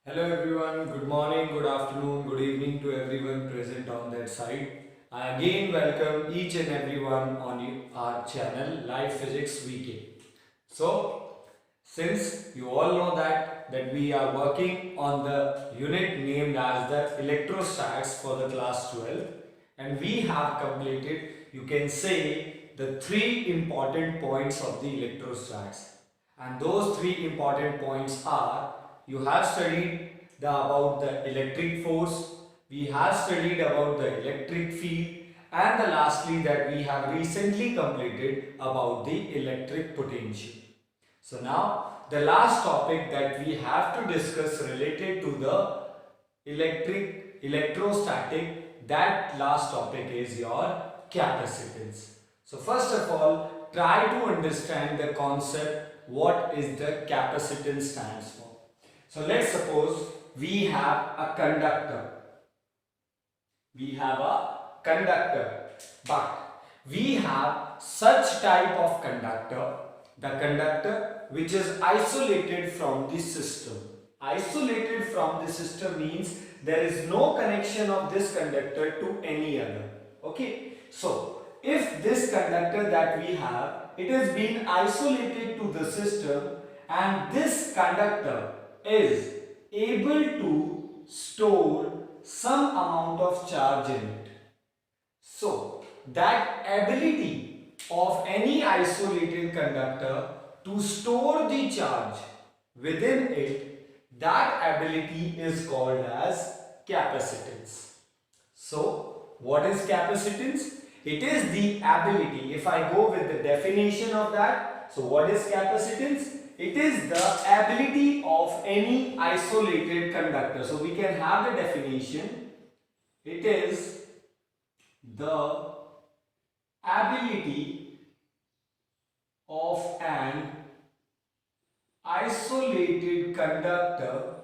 Hello everyone, good morning, good afternoon, good evening to everyone present on that side. I again welcome each and everyone on our channel Live Physics Weekend. So, since you all know that we are working on the unit named as the electrostats for the class 12, and we have completed, you can say, the three important points of the electrostats. And those three important points are: you have studied about the electric force, we have studied about the electric field, and the lastly that we have recently completed about the electric potential. So now the last topic that we have to discuss related to the electrostatic, that last topic is your capacitance. So first of all, try to understand the concept what is the capacitance stands for. So let's suppose we have a conductor. We have a conductor, but we have such type of conductor, the conductor which is isolated from the system. Isolated from the system means there is no connection of this conductor to any other. Okay, so if this conductor that we have, it has been isolated to the system, and this conductor is able to store some amount of charge in it. So that ability of any isolated conductor to store the charge within it, that ability is called as capacitance. So what is capacitance? It is the ability, if I go with the definition of that, so what is capacitance? It is the ability of any isolated conductor. So we can have the definition. It is the ability of an isolated conductor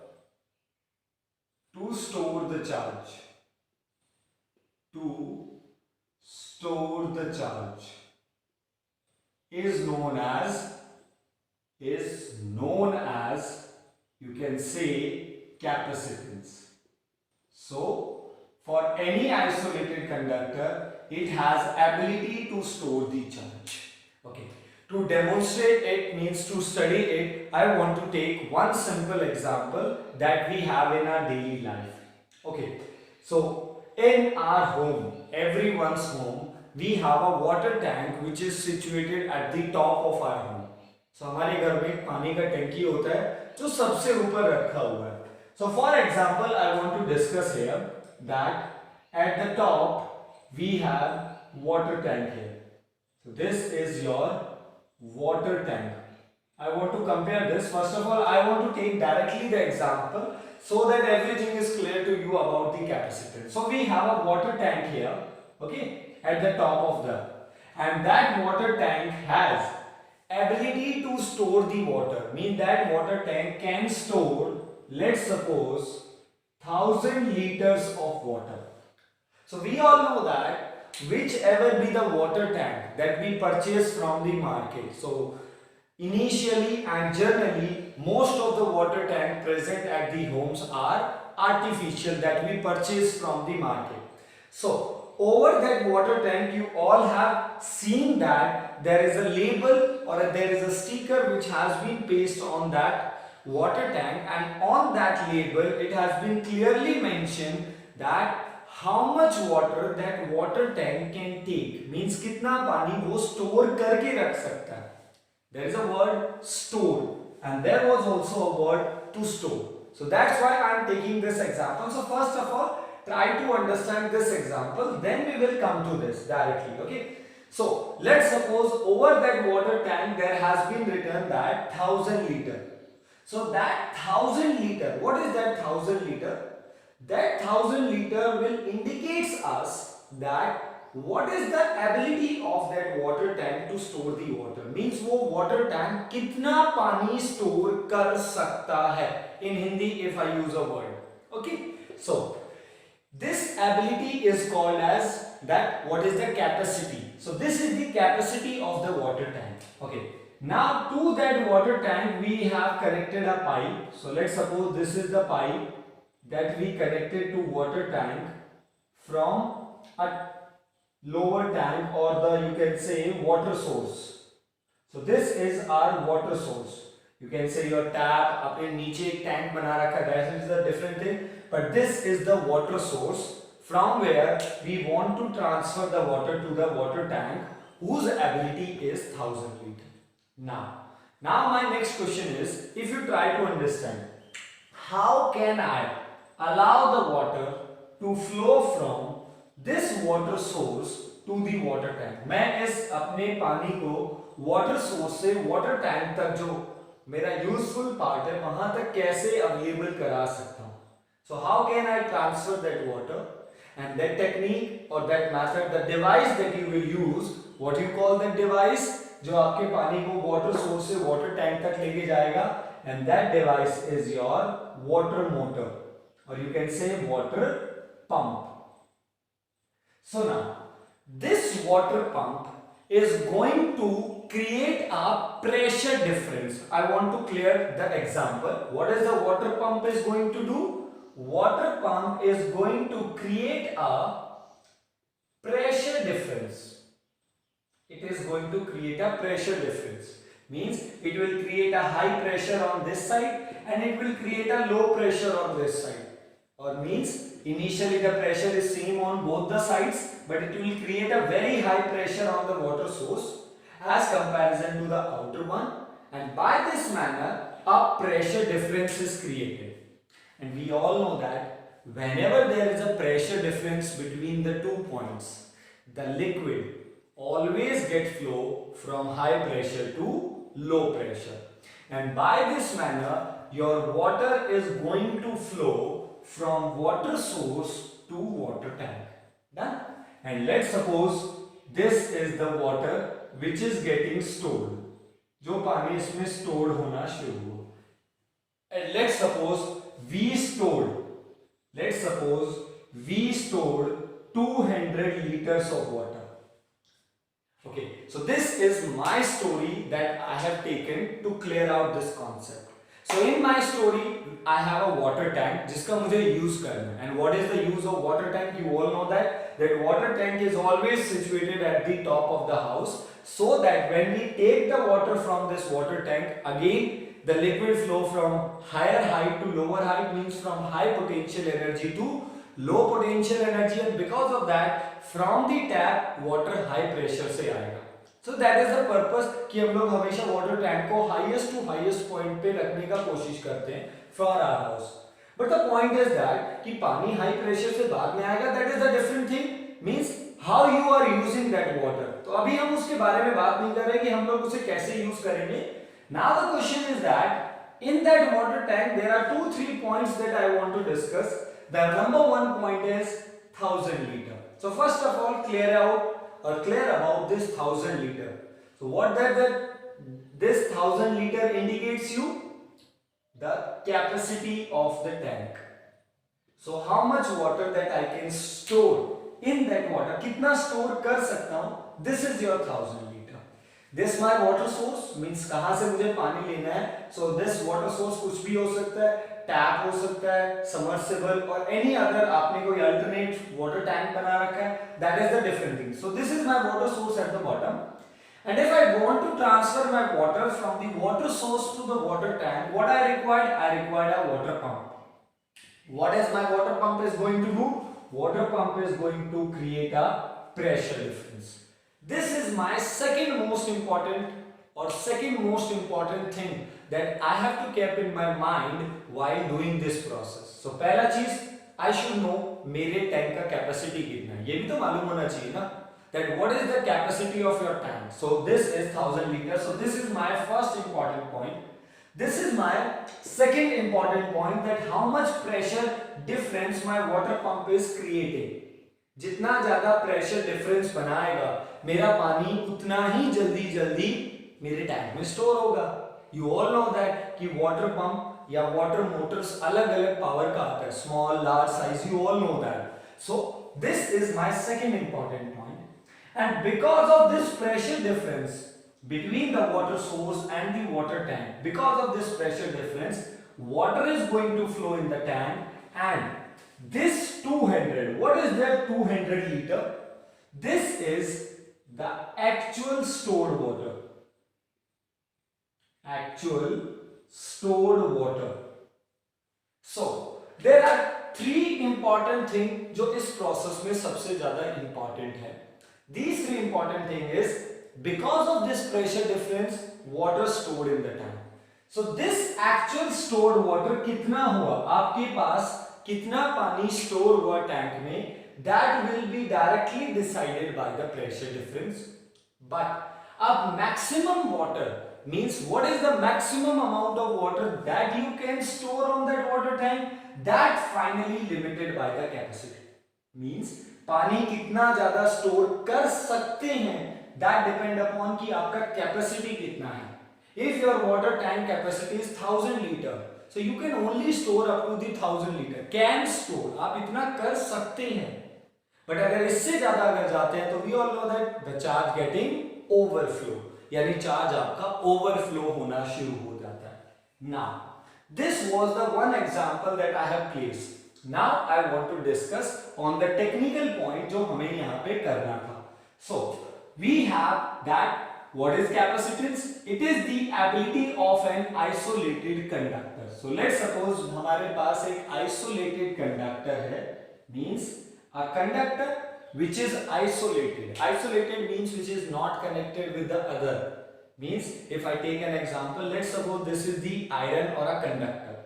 to store the charge. To store the charge is known as you can say capacitance. So for any isolated conductor, it has ability to store the charge. Okay. To demonstrate it means to study it, I want to take one simple example that we have in our daily life. Okay. So in our home, everyone's home, we have a water tank which is situated at the top of our home. So हमारे घर में पानी का टंकी होता है जो सबसे ऊपर रखा हुआ है. So for example, I want to discuss here that at the top we have water tank here. So this is your water tank. I want to compare this. First of all, I want to take directly the example so that everything is clear to you about the capacitance. So we have a water tank here, okay, at the top of the, and that water tank has ability to store the water. Mean that water tank can store, let's suppose, 1,000 liters of water. So we all know that whichever be the water tank that we purchase from the market. So initially and generally, most of the water tank present at the homes are artificial that we purchase from the market. So over that water tank, you all have seen that there is a label or there is a sticker which has been pasted on that water tank, and on that label it has been clearly mentioned that how much water that water tank can take, means कितना पानी वो store करके रख सकता है. There is a word store, and there was also a word to store. So that's why I am taking this example. So first of all, try to understand this example, then we will come to this directly. Okay. So let's suppose over that water tank there has been written that 1,000 liter. So that 1,000 liter, what is that 1,000 liter? That 1,000 liter will indicates us that what is the ability of that water tank to store the water. Means वो water tank कितना पानी store कर सकता है. In Hindi, if I use a word. Okay. So this ability is called as that, what is the capacity. So this is the capacity of the water tank. Okay. Now to that water tank we have connected a pipe. So let's suppose this is the pipe that we connected to water tank from a lower tank, or the you can say water source. So this is our water source. You can say your tap, अपने नीचे एक tank बना रखा है, that is a different thing, but this is the water source from where we want to transfer the water to the water tank whose ability is 1000 liter. Now my next question is, if you try to understand, how can I allow the water to flow from this water source to the water tank? मैं इस अपने पानी को water source से water tank तक जो मेरा useful part है वहां तक कैसे अवेलेबल करा सकता हूं? So how can I transfer that water, and that technique और that method, the device that you will use, what you call that device, जो आपके पानी को वाटर सोर्स से वाटर टैंक तक लेके जाएगा, and that device is your water motor, और you can say water pump. So now this water pump is going to create a pressure difference. I want to clear the example. What is the water pump is going to do? Water pump is going to create a pressure difference. It is going to create a pressure difference. Means it will create a high pressure on this side and it will create a low pressure on this side. Or means initially the pressure is same on both the sides, but it will create a very high pressure on the water source as comparison to the outer one, and by this manner a pressure difference is created. And we all know that whenever there is a pressure difference between the 2 points, the liquid always get flow from high pressure to low pressure, and by this manner your water is going to flow from water source to water tank. Done? And let's suppose this is the water which is getting stored, जो पानी इसमें stored होना शुरू हो. And let's suppose we stored 200 liters of water. Okay, so this is my story that I have taken to clear out this concept. So in my story I have a water tank जिसका मुझे use करना है. And what is the use of water tank? You all know that water tank is always situated at the top of the house, so that when we take the water from this water tank, again the liquid flow from higher height to lower height, means from high potential energy to low potential energy, and because of that from the tap water high pressure से आएगा. So that is the purpose कि हम लोग हमेशा water tank को highest to highest point पे रखने का कोशिश करते हैं for our house. But the point is that कि पानी हाई प्रेशर से बाद में आएगा, that is the different thing. Means how you are using that water. तो अभी हम उसके बारे में बात नहीं कर रहे कि हम लोग उसे कैसे यूज करेंगे. Now the question is that in that water tank there are 2-3 points that I want to discuss. The number 1 point is 1000 liter. So first of all clear about this 1000 liter. So what this 1000 liter indicates you? The capacity of the tank. So how much water that I can store in that water, कितना store कर सकता हूँ? This is your 1000 liter. This my water source, means कहाँ से मुझे पानी लेना है. So this water source कुछ भी हो सकता है, टैप हो सकता है, सबमर्सिबल और एनी अदर आपने कोई अल्टरनेट वाटर टैंक बना रखा है, that is the different thing. So this is my water source at the bottom, and if I want to transfer my water from the water source to the water tank, what I required a water pump. What is my water pump is going to do? Water pump is going to create a pressure difference. This is my second most important thing that I have to keep in my mind while doing this process. So पहला चीज I should know मेरे tank का capacity कितना है, ये भी तो मालूम होना चाहिए ना, that what is the capacity of your tank. So this is 1000 liters. So this is my first important point. This is my second important point, that how much pressure difference my water pump is creating. जितना ज्यादा pressure difference बनाएगा मेरा पानी उतना ही जल्दी मेरे tank में store होगा. यू ऑल नो दैट कि वाटर पंप या वाटर मोटर्स अलग अलग पावर का आता है, small large size, you all know that. So this is my second important point, and because of this pressure difference between the water source and the water tank. Because of this pressure difference, water is going to flow in the tank, and this 200, what is that 200 liter? This is the actual stored water. Actual stored water. So there are three important things जो इस process में सबसे ज़्यादा important है. These three important things is because of this pressure difference, water stored in the tank. So this actual stored water कितना हुआ, आपके पास कितना पानी स्टोर हुआ टैंक में, that will be directly decided by the pressure difference. But a maximum water means what is the maximum amount of water that you can store on that water tank, that finally limited by the capacity. Means पानी कितना ज्यादा store कर सकते हैं, that depend upon कि आपका capacity कितना है. If your water tank capacity is 1000 liter, so you can only store up to the 1000 liter. Can store, आप इतना कर सकते हैं. But अगर इससे ज्यादा अगर जाते हैं तो we all know that the charge getting overflow, यानी चार्ज आपका ओवरफ्लो होना शुरू हो जाता है. Now, this was the one example that I have placed. Now I want to discuss on the technical point जो हमें यहाँ पे करना था. So we have that. What is capacitance? It is the ability of an isolated conductor. So let's suppose हमारे पास एक isolated conductor है, means a conductor which is isolated. Isolated means which is not connected with the other. Means if I take an example, let's suppose this is the iron or a conductor.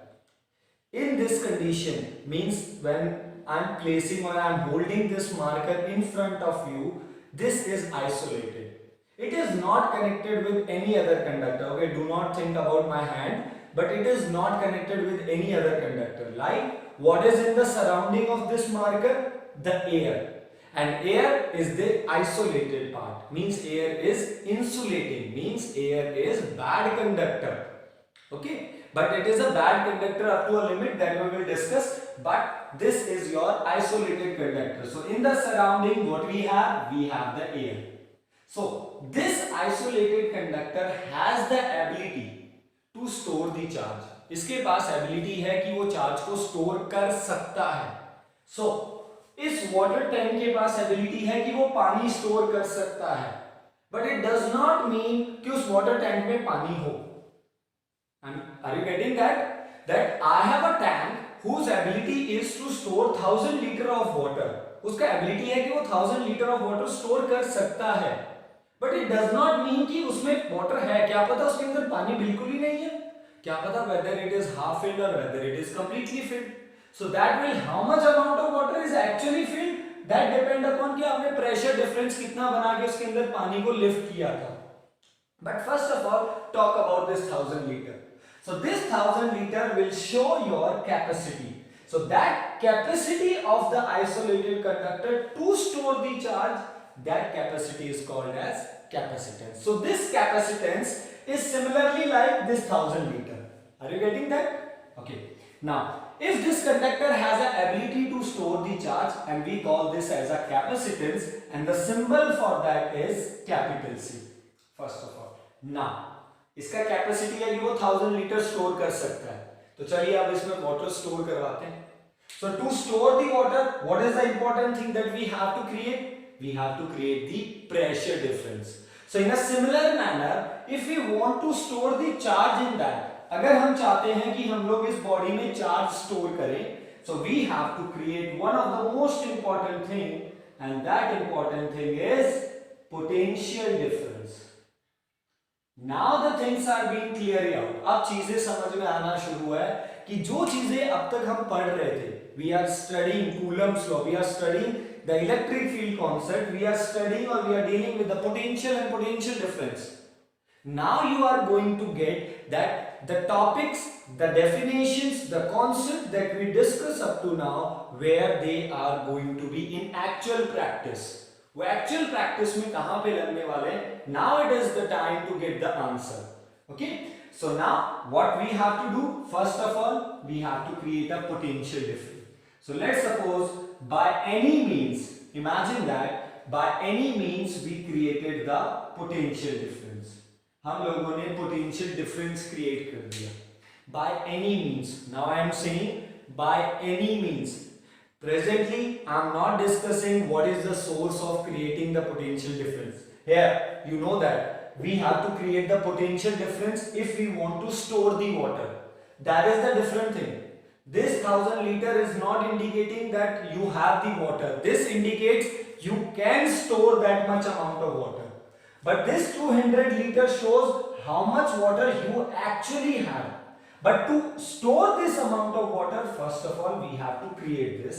In this condition, means when I am placing or I am holding this marker in front of you, this is isolated. It is not connected with any other conductor. Okay, do not think about my hand, but it is not connected with any other conductor. Like what is in the surrounding of this marker? The air. And air is the isolated part, means air is insulating, means air is bad conductor. Okay, but it is a bad conductor up to a limit that we will discuss, but this is your isolated conductor. So in the surrounding what we have the air. So this isolated conductor has the ability to store the charge. इसके पास ability है कि वो charge को store कर सकता है. So इस water tank के पास एबिलिटी है कि वो पानी स्टोर कर सकता है, but it does not mean कि उस वाटर टैंक में पानी हो. Are you getting that I have a tank whose ability is to store 1000 litre of water. उसका एबिलिटी है कि वो 1000 लीटर ऑफ वाटर स्टोर कर सकता है, but it does not mean कि उसमें वाटर है. क्या पता उसके अंदर पानी बिल्कुल ही नहीं है, क्या पता whether it is half filled और whether it is completely filled. So that will how much amount of water is actually filled, that depend upon कि आपने pressure difference कितना बना के उसके अंदर पानी को lift किया था. But first of all talk about this 1000 liter. So this 1000 liter will show your capacity. So that capacity of the isolated conductor to store the charge, that capacity is called as capacitance. So this capacitance is similarly like this 1000 liter. Are you getting that? Okay. Now if this conductor has an ability to store the charge, and we call this as a capacitance, and the symbol for that is capital C. First of all, now इसका capacity है कि वो 1000 litre store कर सकता है. तो चलिए अब इसमें वाटर स्टोर करवाते हैं. So to store the water, what is the important thing that we have to create? We have to create the pressure difference. So in a similar manner, if we want to store the charge in that, अगर हम चाहते हैं कि हम लोग इस body में charge store करें, so we have to create one of the most important thing, and that important thing is potential difference. Now the things are being cleared out. अब चीजें समझ में आना शुरू है कि जो चीजें अब तक हम पढ़ रहे थे, we are studying Coulomb's law, we are studying the electric field concept, we are studying or we are dealing with the potential and potential difference. Now you are going to get that the topics, the definitions, the concept that we discuss up to now, where they are going to be in actual practice. वो actual practice में कहाँ पे लगने वाले हैं? Now it is the time to get the answer. Okay? So now what we have to do? First of all, we have to create a potential difference. So let's suppose by any means, imagine that by any means we created the potential difference. हम लोगों ने potential difference create कर दिया by any means. Now I am saying by any means. Presently I am not discussing what is the source of creating the potential difference. Here you know that we have to create the potential difference if we want to store the water. That is the different thing. This 1000 liter is not indicating that you have the water. This indicates you can store that much amount of water. But this 200 liter shows how much water you actually have. But to store this amount of water, first of all, we have to create this.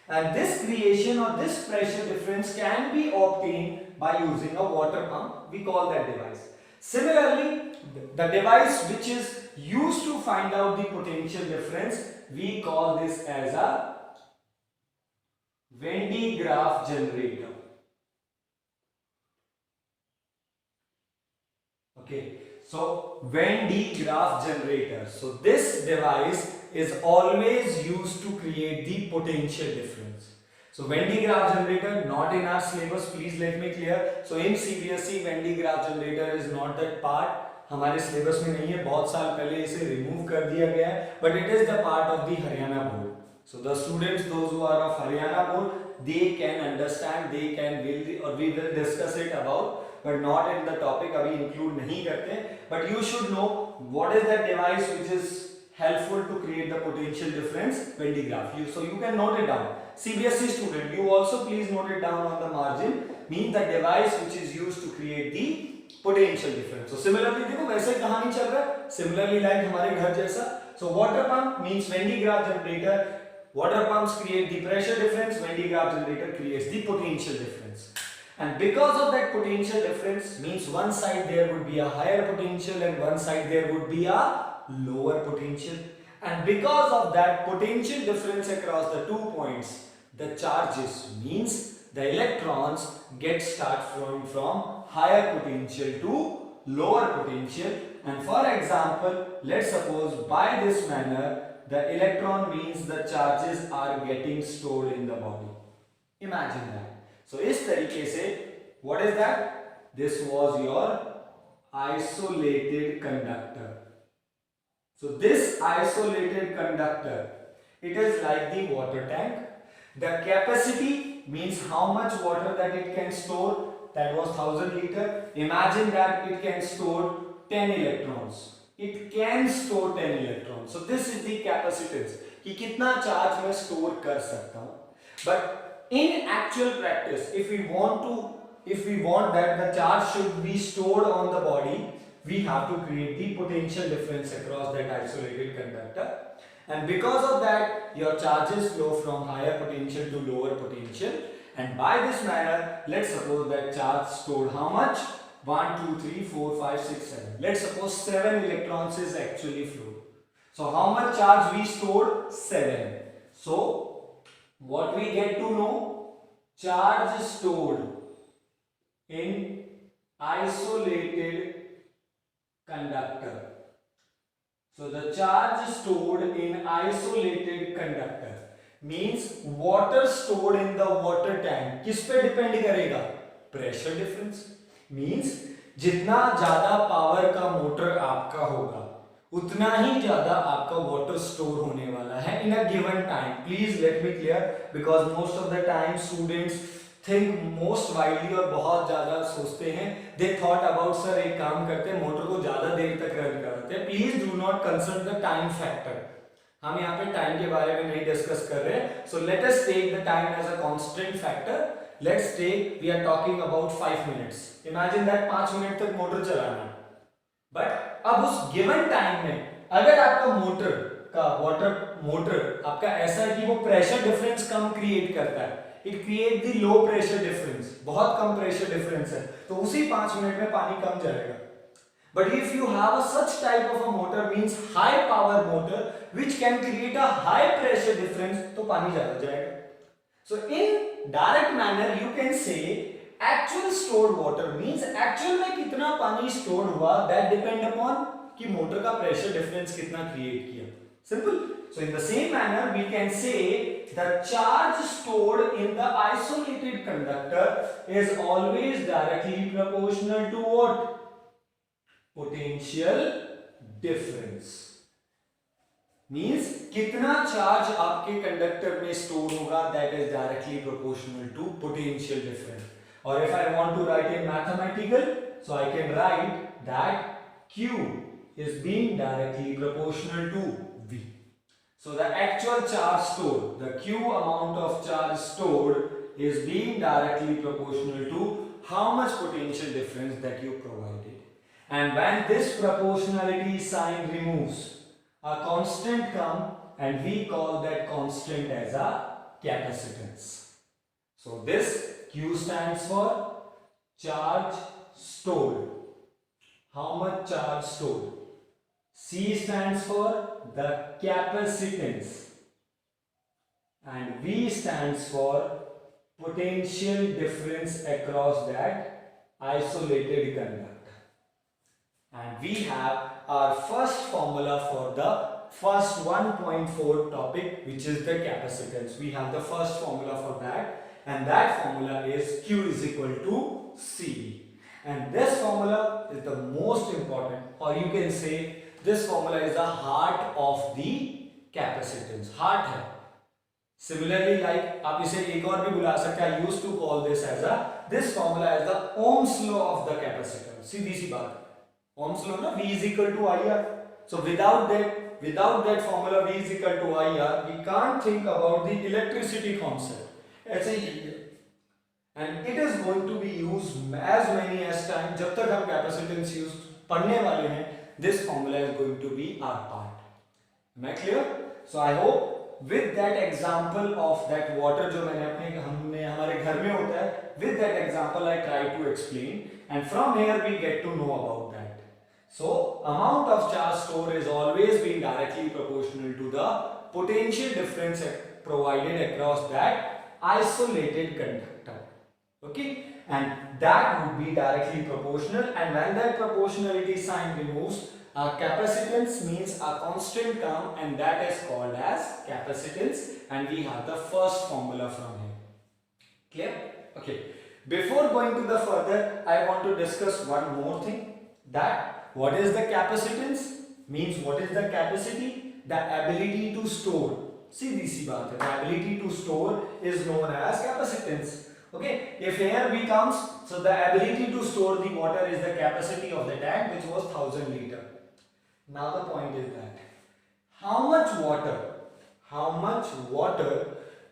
And this creation or this pressure difference can be obtained by using a water pump. We call that device. Similarly, the device which is used to find out the potential difference, we call this as a Venn diagram generator. Okay. So Venn diagram generator. So this device is always used to create the potential difference. So Venn diagram generator not in our syllabus. Please let me clear. So in CBSE Venn diagram generator is not that part. हमारे syllabus में नहीं है, बहुत साल पहले इसे remove कर दिया गया है. But it is the part of the Haryana board. So the students, those who are of Haryana board, they can understand, they can will or we will discuss it about. But not in the topic, अभी include नहीं करते. But you should know what is that device which is helpful to create the potential difference, Venn diagram. So you can note it down. CBSE student, you also please note it down on the margin. Mean the device which is used to create the potential difference. So similarly, देखो वैसे कहानी चल रहा है. Similarly, like हमारे घर जैसा. So water pump means Venn diagram generator. Water pumps create the pressure difference. Venn diagram generator creates the potential difference. And because of that potential difference means one side there would be a higher potential and one side there would be a lower potential. And because of that potential difference across the 2 points, the charges means the electrons get start flowing from higher potential to lower potential. And for example, let's suppose by this manner the electron means the charges are getting stored in the body. Imagine that. So इस तरीके से what is that? This was your isolated conductor. So this isolated conductor, it is like the water tank. The capacity means how much water that it can store. That was 1000 liter. Imagine that it can store 10 electrons. It can store 10 electrons. So this is the capacitance कि कितना charge मैं store कर सकता हूँ. But in actual practice, if we want that the charge should be stored on the body, we have to create the potential difference across that isolated conductor. And because of that, your charges flow from higher potential to lower potential. And by this manner, let's suppose that charge stored how much? 1, 2, 3, 4, 5, 6, 7. Let's suppose 7 electrons is actually flow. So how much charge we stored? 7. So what we get to know? Charge stored in isolated conductor. So the charge stored in isolated conductor means water stored in the water tank. किस पे depend करेगा? Pressure difference. Means जितना ज्यादा power का motor आपका होगा उतना ही ज्यादा आपका वाटर स्टोर होने वाला है in a given time. Please let me clear, because most of the time students think most widely और बहुत ज्यादा सोचते हैं. दे थॉट अबाउट सर एक काम करते हैं मोटर को ज्यादा देर तक रन करते हैं. Please do not consider the time factor. हम यहाँ पे टाइम के बारे में नहीं डिस्कस कर रहे हैं. So let us take the time as a constant factor. Let's take we are talking about 5 minutes. Imagine that 5 minute तक मोटर चलाना है. बट अब उस गिवन टाइम में अगर आपका मोटर का वाटर मोटर आपका ऐसा है कि वो प्रेशर डिफरेंस कम क्रिएट करता है, it create the low pressure difference, बहुत कम प्रेशर डिफरेंस है, तो उसी 5 मिनट में पानी कम जाएगा. But if you have a such type of a motor means high power motor which can create a high pressure difference, तो पानी ज्यादा जाएगा. So in direct manner you can say actual stored water means actual में कितना पानी stored हुआ, that depend upon कि motor का pressure difference कितना create किया. Simple. So in the same manner we can say the charge stored in the isolated conductor is always directly proportional to what? Potential difference means कितना charge आपके conductor में store होगा, that is directly proportional to potential difference. और if I want to write in mathematical, so I can write that Q is being directly proportional to V. So the actual charge stored, the Q amount of charge stored is being directly proportional to how much potential difference that you provided. And when this proportionality sign removes, a constant comes and we call that constant as a capacitance. So this Q stands for charge stored. How much charge stored? C stands for the capacitance and V stands for potential difference across that isolated conductor. And we have our first formula for the first 1.4 topic, which is the capacitance. We have the first formula for that, and that formula is Q is equal to CV. And this formula is the most important, or you can say this formula is the heart of the capacitance. Heart है. Similarly, like आप इसे एक और भी बुला सकते हैं. I used to call this as this formula as the Ohm's law of the capacitor. सीधी सी बात. Ohm's law ना, V is equal to IR. So without that formula V is equal to IR, we can't think about the electricity concept. ऐसे ही and it is going to be used as many as time जब तक हम capacitance use पढ़ने वाले हैं. This formula is going to be our part. Am I clear? So I hope with that example of that water जो हमने हमारे घर में होता है, with that example I try to explain, and from here we get to know about that. So amount of charge stored is always being directly proportional to the potential difference provided across that isolated conductor. Okay, and that would be directly proportional, and when that proportionality sign removes, capacitance means a constant term, and that is called as capacitance, and we have the first formula from here. Clear? Okay, before going to the further, I want to discuss one more thing, that what is the capacitance means, what is the capacity, the ability to store. सीधी सी बात है, the ability to store is known as capacitance. Okay, if here V comes, so the ability to store the water is the capacity of the tank, which was 1000 liter. Now the point is that how much water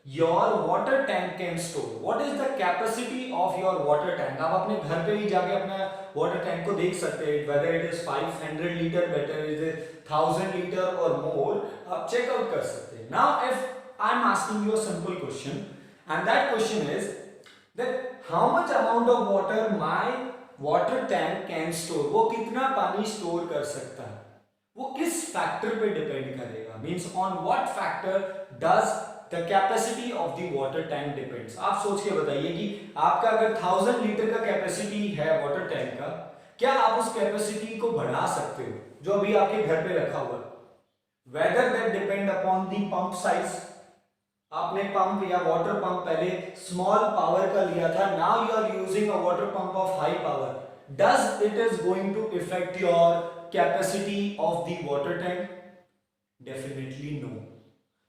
your water tank can store. What is the capacity of your water tank? आप अपने घर पे भी जाके अपना water tank को देख सकते हैं, whether it is 500 liter, whether it is 1000 liter or more, आप check out कर सकते हैं. Now if I am asking you a simple question, and that question is that how much amount of water my water tank can store, वो कितना पानी store कर सकता है, वो किस फैक्टर पे डिपेंड करेगा, means on what factor does the capacity of the water tank depends. आप सोच के बताइए कि आपका अगर 1000 लीटर का कैपेसिटी है वाटर टैंक का, क्या आप उस कैपेसिटी को बढ़ा सकते हो जो अभी आपके घर पे रखा हुआ है? Whether that depend upon the pump size. आपने पंप या वाटर पंप पहले स्मॉल पावर का लिया था, now you are using a water pump of high power. Does it is going to effect your capacity of the water tank? Definitely no.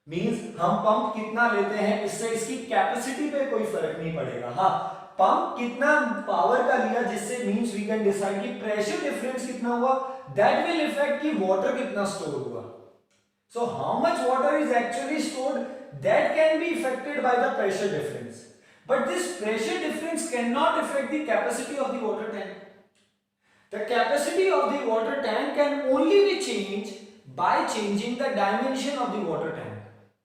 Means हम pump कितना लेते हैं, इससे इसकी कैपेसिटी पे कोई फर्क नहीं पड़ेगा. हाँ, पंप कितना पावर का लिया, जिससे मींस वी कैन डिसाइड कि प्रेशर डिफरेंस कितना हुआ, दैट विल इफेक्ट कि वाटर कितना स्टोर हुआ. So how much water is actually stored, that can be affected by the pressure difference, but this pressure difference cannot affect the capacity of the water tank. The capacity of the water tank can only be changed by changing the dimension of the water tank.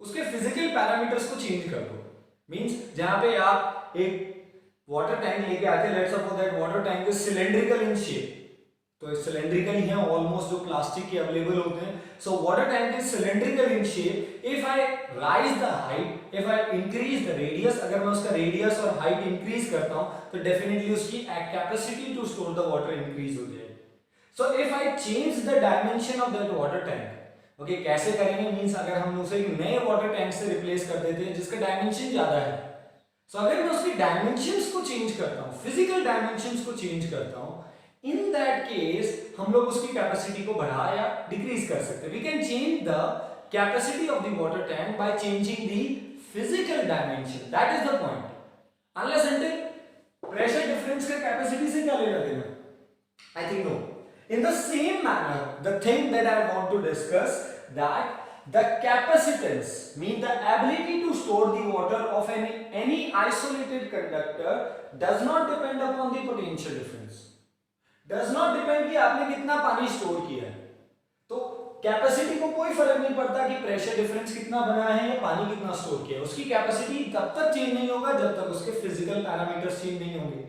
उसके physical parameters को change कर दो. Means जहाँ पे आप एक water tank लेके आते, let's suppose that water tank is cylindrical in shape. तो सिलेंड्रिकल ही है ऑलमोस्ट जो प्लास्टिक के अवेलेबल होते हैं. So water tank is cylindrical in shape. If I rise the height, if I increase the radius, अगर मैं उसका रेडियस और हाइट इंक्रीज करता हूं तो डेफिनेटली उसकी capacity to store the water increase हो जाएगी. So if I change the dimension of that water tank, okay, कैसे करेंगे, मींस अगर हम उसे एक नए वाटर टैंक से रिप्लेस कर देते हैं जिसका डायमेंशन ज्यादा है, सो अगर मैं उसकी डायमेंशंस को चेंज करता हूं, फिजिकल डायमेंशंस को चेंज करता हूं, इन दैट केस हम लोग उसकी कैपेसिटी को बढ़ा या डिक्रीज कर सकते हैं. We can change the capacity of the water tank by changing the physical dimension. That is the point. Unless until pressure difference का कैपेसिटी से क्या लेना देना? I think no. In the same manner, the thing that I want to discuss, that the capacitance means the ability to store the water of any isolated conductor does not depend upon the potential difference. Does not depend कि आपने कितना पानी store किया है. तो capacity को कोई फर्क नहीं पड़ता कि प्रेशर डिफरेंस कितना बना है या पानी कितना स्टोर किया है. उसकी कैपेसिटी तब तक चेंज नहीं होगा जब तक उसके फिजिकल पैरामीटर्स चेंज नहीं होंगे.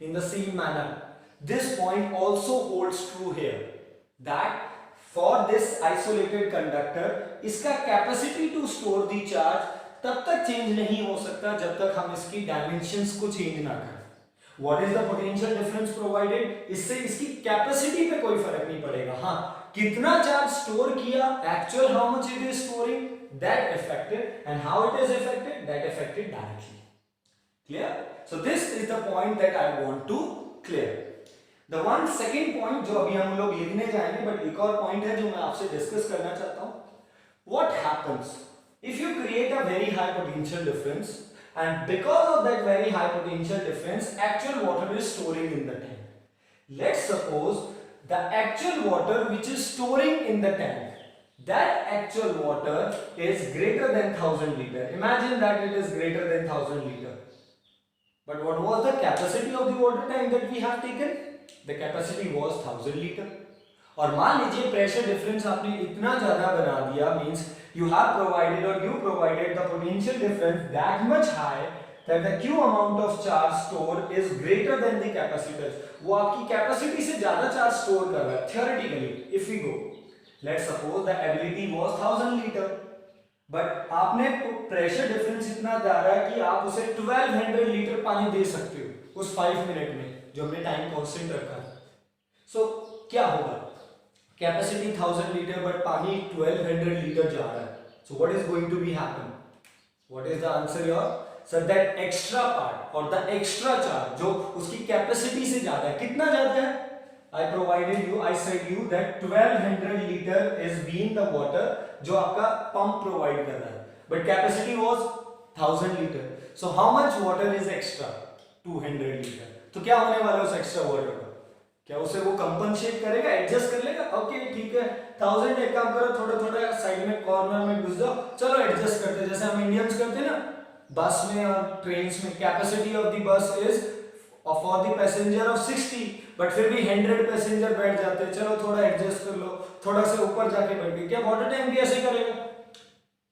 In the same manner, this point also holds true here, that for this isolated conductor इसका capacity to store the charge तब तक change नहीं हो सकता जब तक हम इसकी dimensions को change ना करें. What is the potential difference provided? इससे इसकी capacity पे कोई फर्क नहीं पड़ेगा. हाँ, कितना charge store किया, actual how much it is storing, that affected, and how it is affected, that affected directly. Clear? So this is the point that I want to clear. The one second point जो अभी हम लोग लिखने जाएंगे, but एक और point है जो मैं आपसे डिस्कस करना चाहता हूँ. What happens if you create a very high potential difference and because of that very high potential difference actual water is storing in the tank? Let's suppose the actual water which is storing in the tank, that actual water is greater than 1000 liter. Imagine that it is greater than 1000 liter. But what was the capacity of the water tank that we have taken? The capacity was 1000 liter. और मान लीजिए pressure difference आपने इतना ज्यादा बना दिया, means you have provided or you provided the potential difference that much high that the Q amount of charge stored is greater than the capacitance. वो आपकी कैपेसिटी से ज्यादा चार्ज स्टोर कर रहा है. Theoretically, if we go, let's suppose the ability was 1000 liter, but आपने pressure difference इतना ज्यादा है कि आप उसे 1200 लीटर पानी दे सकते हो उस 5 मिनट में जो हमने टाइम कांस्टेंट रखा है. सो क्या होगा? कैपेसिटी 1000 लीटर बट पानी 1200 लीटर जा रहा है. So what is going to be happen? What is the answer your? Sir that extra part और द एक्स्ट्रा चार्ज जो उसकी कैपेसिटी से ज्यादा है, कितना ज्यादा है? I said you that 1200 liter is being the water जो आपका पंप प्रोवाइड कर रहा है, but capacity was 1000 liter. So how much water is extra? 200 liter. तो क्या होने वाला है उस एक्स्ट्रा वाटर का? क्या उसे वो कंपनसेट करेगा, एडजस्ट कर लेगा? ओके ठीक है, 1000 एक काम करो, थोड़ा थोड़ा साइड में कॉर्नर में घुस जाओ, चलो एडजस्ट करते हैं जैसे हम इंडियंस करते हैं ना बस में और ट्रेन्स में. Capacity of the bus is for the passenger of 60, but फिर भी 100 पैसेंजर बैठ जाते हैं, चलो थोड़ा एडजस्ट कर लो, थोड़ा सा ऊपर जाके बैठ गए. क्या वाटर टैंक भी ऐसे करेगा?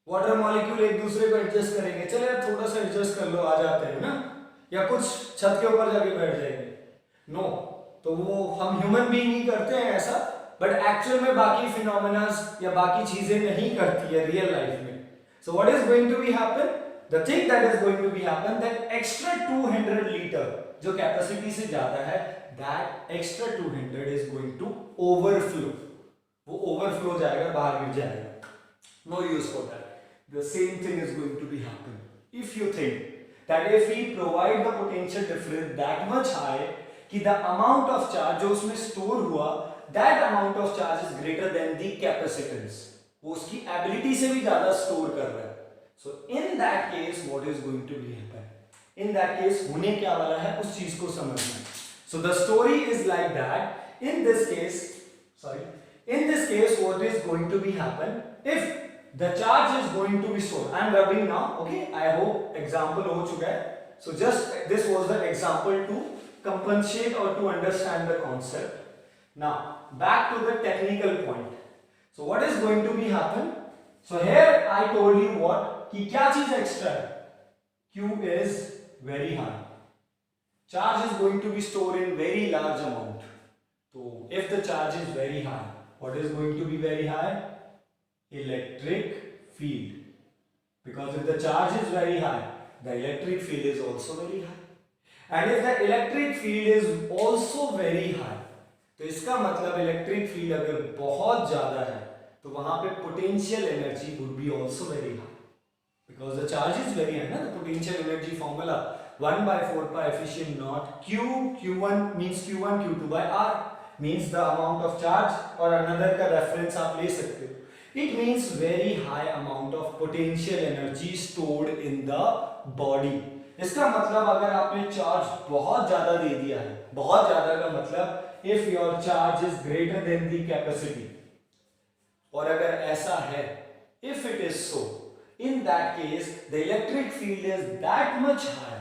वाटर मॉलिक्यूल एक दूसरे को एडजस्ट करेंगे, चलो यार थोड़ा सा एडजस्ट कर लो, आ जाते हैं ना, या कुछ छत के ऊपर जाके बैठ जाएंगे? नो. तो वो हम ह्यूमन बीइंग ही करते हैं ऐसा, बट एक्चुअल में बाकी फिनोमेनास या बाकी चीजें नहीं करती है रियल लाइफ में. So what is going to be happen? The thing that is going to be happen, that extra 200 litre जो कैपेसिटी से ज्यादा है, that extra 200 is going to overflow. वो overflow जाएगा, बाहर गिर जाएगा. No use for that. The same thing is going to be happen. If you think that if we provide the potential difference that much high कि the amount of charge जो उसमें store हुआ, that amount of charge is greater than the capacitance. वो उसकी ability से भी ज़्यादा store कर रहा है. So in that case, what is going to be happen? In that case, होने क्या वाला है उस चीज को समझना. So the story is like that. In this case, what is going to be happen if the charge is going to be stored? I am rubbing now. Okay, I hope example हो चुका है. So just this was the example to compensate or to understand the concept. Now back to the technical point. So what is going to be happen? So here I told you what कि क्या चीज extra है? Q is very high. Charge is going to be stored in very large amount. So if the charge is very high, what is going to be very high? Electric field. Because if the charge is very high, the electric field is also very high. And if the electric field is also very high, तो इसका मतलब electric field अगर बहुत ज्यादा है तो वहां पे potential energy would be also very high. Because the charge is very high, ना, the potential energy formula. 1/4 coefficient naught Q1 means Q1 Q2 by R means the amount of charge, और another का reference आप ले सकते हो. It means very high amount of potential energy stored in the body. इसका मतलब अगर आपने चार्ज बहुत ज्यादा दे दिया है, बहुत ज्यादा का मतलब if your charge is greater than the capacity, और अगर ऐसा है, if it is so, in that case the electric field is that much high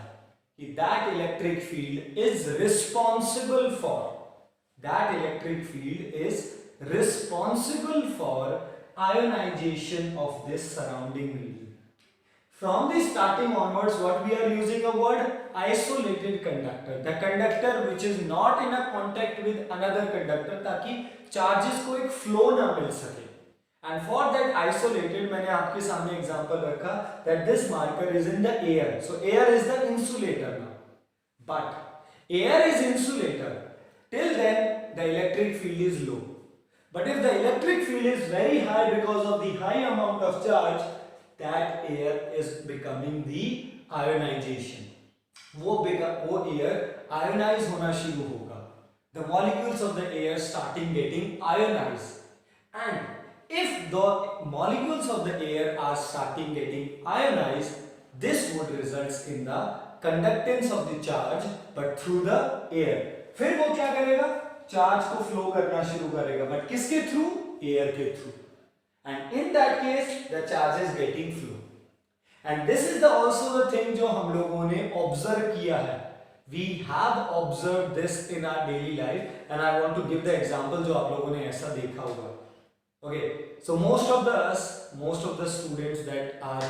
that electric field is responsible for ionization of this surrounding medium. From the starting onwards, what we are using a word isolated conductor, the conductor which is not in a contact with another conductor, ताकि charges को एक flow ना मिल सके. And for that isolated, मैंने आपके सामने example रखा that this marker is in the air. So air is the insulator now. But air is insulator. Till then, the electric field is low. But if the electric field is very high because of the high amount of charge, that air is becoming the ionization. वो air ionize होना शुरू होगा. The molecules of the air starting getting ionized. And if the molecules of the air are starting getting ionized, this would result in the conductance of the charge but through the air. फिर वो क्या करेगा? Charge को flow करना शुरू करेगा, but किसके through? Air के through. And in that case, the charge is getting flow. And this is also the thing जो हम लोगों ने observe किया है. We have observed this in our daily life, and I want to give the example जो आप लोगों ने ऐसा देखा होगा. Okay, so most of the students that are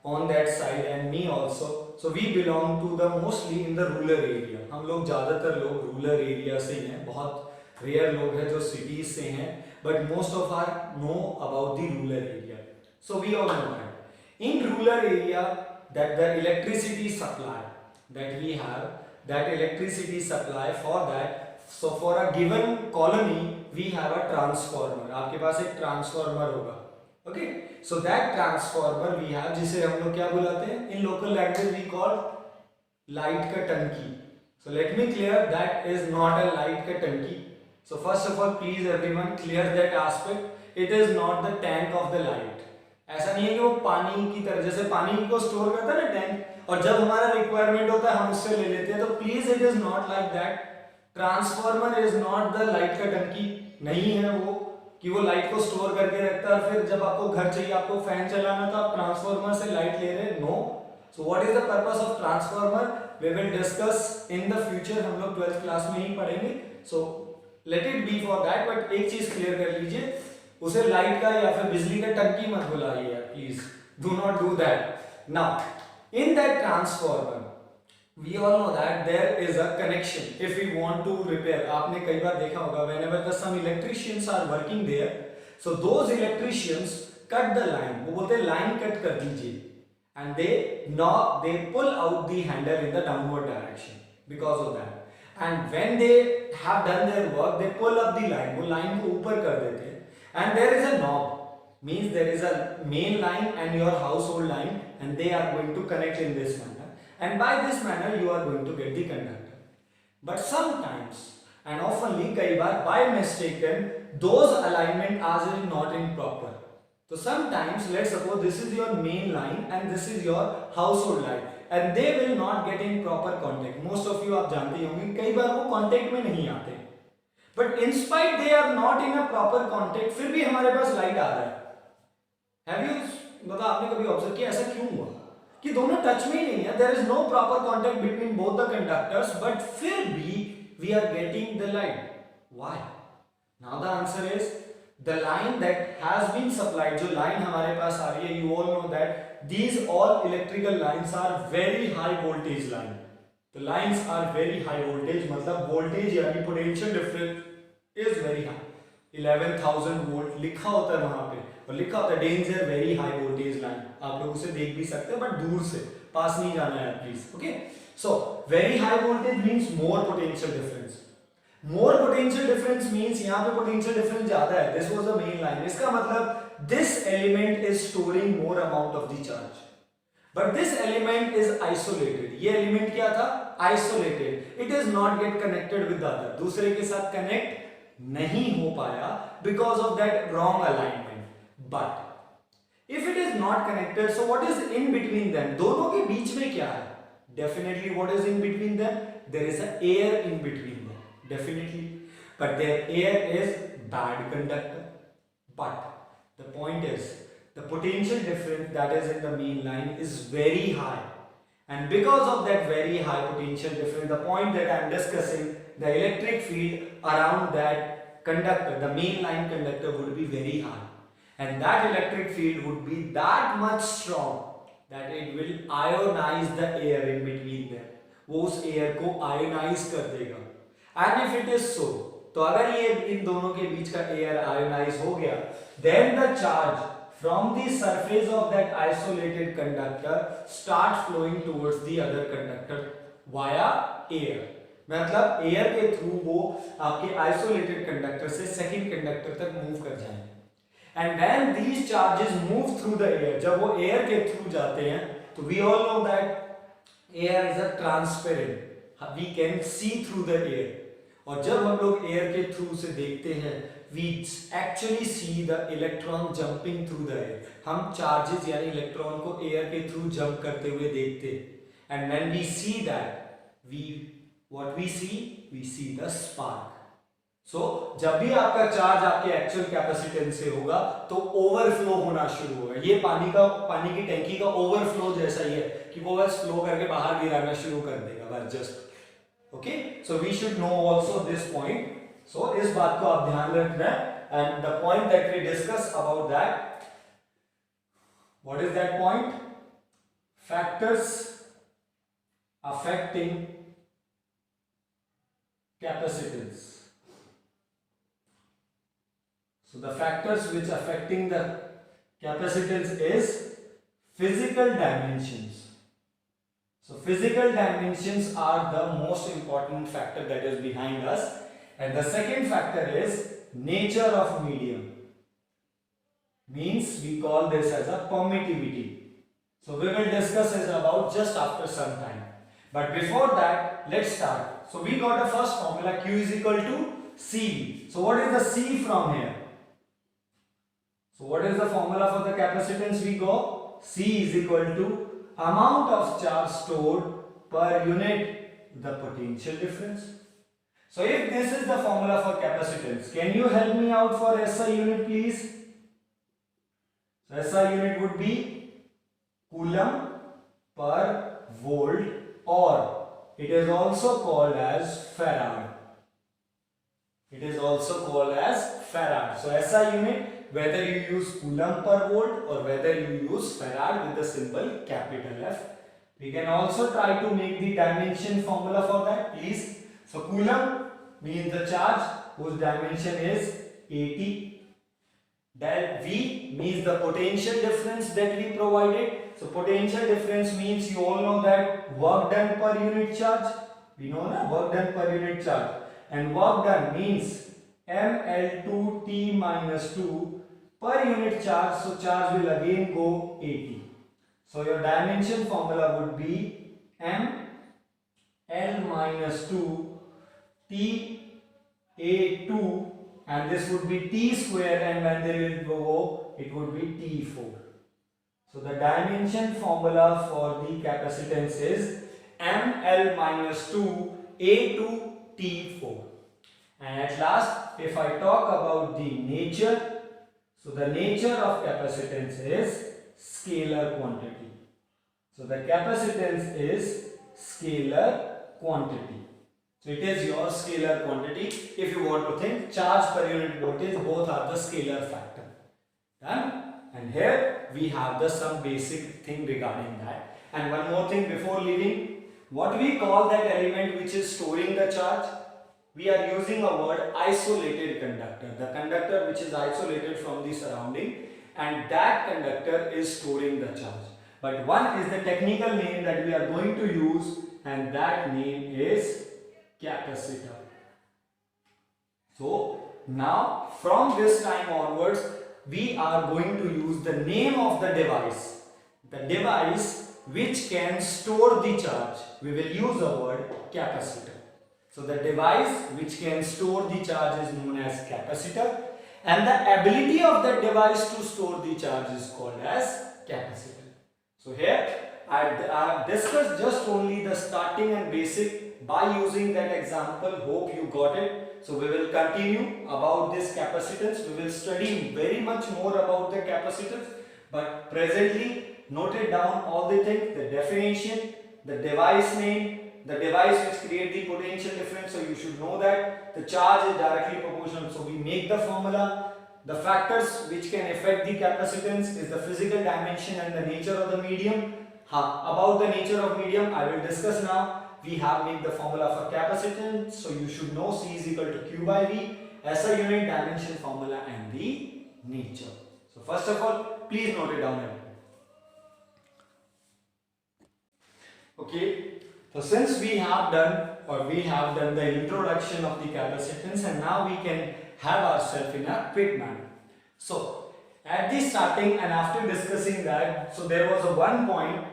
on that side and me also, so we belong to the mostly in the rural area. हम लोग ज़्यादातर लोग rural area से ही हैं, बहुत rare लोग हैं जो cities से हैं, but most of us know about the rural area. So we all know that in rural area that the electricity supply that we have, that electricity supply for that, so for a given colony we have a transformer. आपके पास एक transformer होगा. Okay, so that transformer we have, जिसे हम लोग क्या बुलाते हैं? In local language we call light का टंकी. So let me clear that is not a light का टंकी. So first of all, please everyone clear that aspect. It is not the tank of the light. ऐसा नहीं है कि वो पानी की तरह, जैसे पानी को स्टोर करता है ना टैंक, और जब हमारा रिक्वायरमेंट होता है हम उससे ले लेते हैं, तो please it is not like that. Transformer is not the light का टंकी. नहीं है वो कि वो लाइट को स्टोर करके रखता है, फिर जब आपको घर चाहिए, आपको फैन चलाना, तो आप ट्रांसफार्मर से लाइट ले रहे हैं. No. So what is the purpose of transformer? We will discuss in the future, हम लोग 12th क्लास में ही पढ़ेंगे. So let it be for that. But एक चीज क्लियर कर लीजिए, उसे लाइट का या फिर बिजली का टंकी मत बुलाइए, please do not do that. Now in that transformer we all know that there is a connection. If we want to repair, आपने कई बार देखा होगा, whenever the some electricians are working there, so those electricians cut the line. वो बोलते हैं line cut कर दीजिए, and they pull out the handle in the downward direction because of that. And when they have done their work, they pull up the line. वो line को ऊपर कर देते हैं, and there is a knob, means there is a main line and your household line, and they are going to connect in this manner. And by this manner you are going to get the conductor. But sometimes and oftenly, कई बार by mistaken, those alignment are not in proper. So sometimes, let's suppose this is your main line and this is your household line, and they will not get in proper contact. Most of you आप जानते ही होंगे कई बार वो contact में नहीं आते. But in spite they are not in a proper contact, फिर भी हमारे पास light आ रहा है. Have you, मतलब आपने कभी observe किया ऐसा क्यों हुआ कि दोनों टच में ही नहीं है? There is no proper contact between both the conductors, but फिर भी we are getting the light. Why? Now the answer is the line that has been supplied. जो लाइन हमारे पास आ रही है, you all know that these all electrical lines are very high voltage line. The lines are very high voltage, मतलब voltage यानी potential difference is very high. 11,000 volt लिखा होता है वहां पे, और लिखा होता है danger very high voltage line. आप लोग उसे देख भी सकते हैं, बट दूर से, पास नहीं जाना है please. Okay, so very high voltage means more potential difference. More potential difference means यहां पे पोटेंशियल डिफरेंस ज्यादा है. This was the main line. इसका मतलब this element is storing more amount of the charge. But this element is isolated. ये element क्या था? Isolated. It is not get connected with the other. दूसरे के साथ connect नहीं हो पाया because of that wrong alignment. But if it is not connected, so what is in between them? दोनों के बीच में क्या है? Definitely, what is in between them? There is an air in between them. Definitely. But their air is bad conductor. But the point is, the potential difference that is in the main line is very high, and because of that very high potential difference, the point that I am discussing, the electric field around that conductor, the main line conductor, would be very high, and that electric field would be that much strong that it will ionize the air in between them. वो उस air को ionize कर देगा. And if it is so, तो अगर ये इन दोनों के बीच का air ionize हो गया, then the charge from the surface of that isolated conductor start flowing towards the other conductor via air. मतलब air के through वो आपके isolated conductor से second conductor तक move कर जाएंगे. And when these charges move through the air, जब वो air के through जाते हैं, तो we all know that air is a transparent. We can see through the air. और जब हम लोग air के through से देखते हैं, we actually see the electron jumping through the air. हम charges यानी electron को air के through jump करते हुए देखते हैं. And when we see that, what we see the spark. So जब भी आपका charge आपके actual capacitance से होगा, तो overflow होना शुरू होगा. ये पानी की टंकी का overflow जैसा ही है कि वो बस flow करके बाहर गिराना शुरू कर देगा बस just. Okay, so we should know also this point. So इस बात को आप ध्यान रखना है. And the point that we discuss about that, what is that point? Factors affecting capacitance. So the factors which affecting the capacitance is physical dimensions. So physical dimensions are the most important factor that is behind us. And the second factor is nature of medium. Means we call this as a permittivity. So we will discuss this about just after some time. But before that, let's start. So we got a first formula, Q is equal to CV. So what is the C from here? So what is the formula for the capacitance we got? C is equal to amount of charge stored per unit, the potential difference. So if this is the formula for capacitance, can you help me out for SI unit please? So SI unit would be coulomb per volt, or it is also called as farad. It is also called as farad. So SI unit, whether you use coulomb per volt or whether you use farad with the symbol capital F. We can also try to make the dimension formula for that please. So coulomb means the charge whose dimension is 80. Del V means the potential difference that we provided. So potential difference means you all know that work done per unit charge. We know that work done per unit charge. And work done means mL2T minus 2 per unit charge. So charge will again go 80. So your dimension formula would be mL minus 2 Ta2, and this would be T square, and when they will go, it would be T4. So the dimension formula for the capacitance is mL minus 2 A2 T4. And at last, if I talk about the nature, so the nature of capacitance is scalar quantity. So the capacitance is scalar quantity. So it is your scalar quantity. If you want to think charge per unit voltage, both are the scalar factor. Done? And here we have the some basic thing regarding that. And one more thing before leaving, what we call that element which is storing the charge? We are using a word isolated conductor. The conductor which is isolated from the surrounding, and that conductor is storing the charge. But one is the technical name that we are going to use, and that name is capacitor. So now from this time onwards, we are going to use the name of the device. The device which can store the charge, we will use the word capacitor. So the device which can store the charge is known as capacitor, and the ability of that device to store the charge is called as capacitor. So here I have discussed just only the starting and basic by using that example. Hope you got it. So we will continue about this capacitance. We will study very much more about the capacitance, but presently note it down all the things, the definition, the device name, the device which create the potential difference. So you should know that the charge is directly proportional. So we make the formula. The factors which can affect the capacitance is the physical dimension and the nature of the medium. About the nature of medium I will discuss now. We have made the formula for capacitance, so you should know C is equal to Q by V, SI unit, dimension, formula and the nature. So first of all, please note it down. Okay, so since we have done the introduction of the capacitance, and now we can have ourselves in a quick manner. So at the starting and after discussing that, so there was a one point,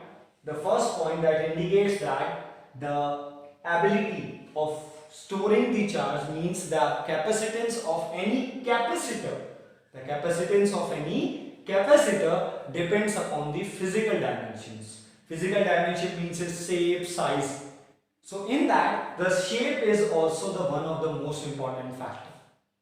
the first point that indicates that the ability of storing the charge means the capacitance of any capacitor. The capacitance of any capacitor depends upon the physical dimensions. Physical dimension means its shape, size. So in that, the shape is also the one of the most important factor.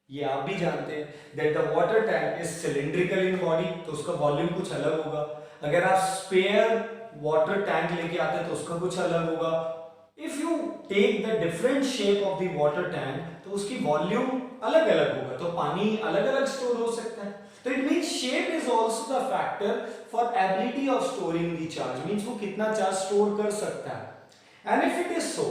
ये आप भी जानते हैं that the water tank is cylindrical in body, तो उसका volume कुछ अलग होगा. अगर आप स्पेयर वाटर टैंक लेके आते हैं तो उसका कुछ अलग होगा. If you take the different shape of the water tank, तो उसकी वॉल्यूम अलग अलग होगा, तो पानी अलग अलग स्टोर हो सकता है. तो it means shape is also the factor for ability of storing the charge, means वो कितना चार्ज स्टोर कर सकता है. And if it is so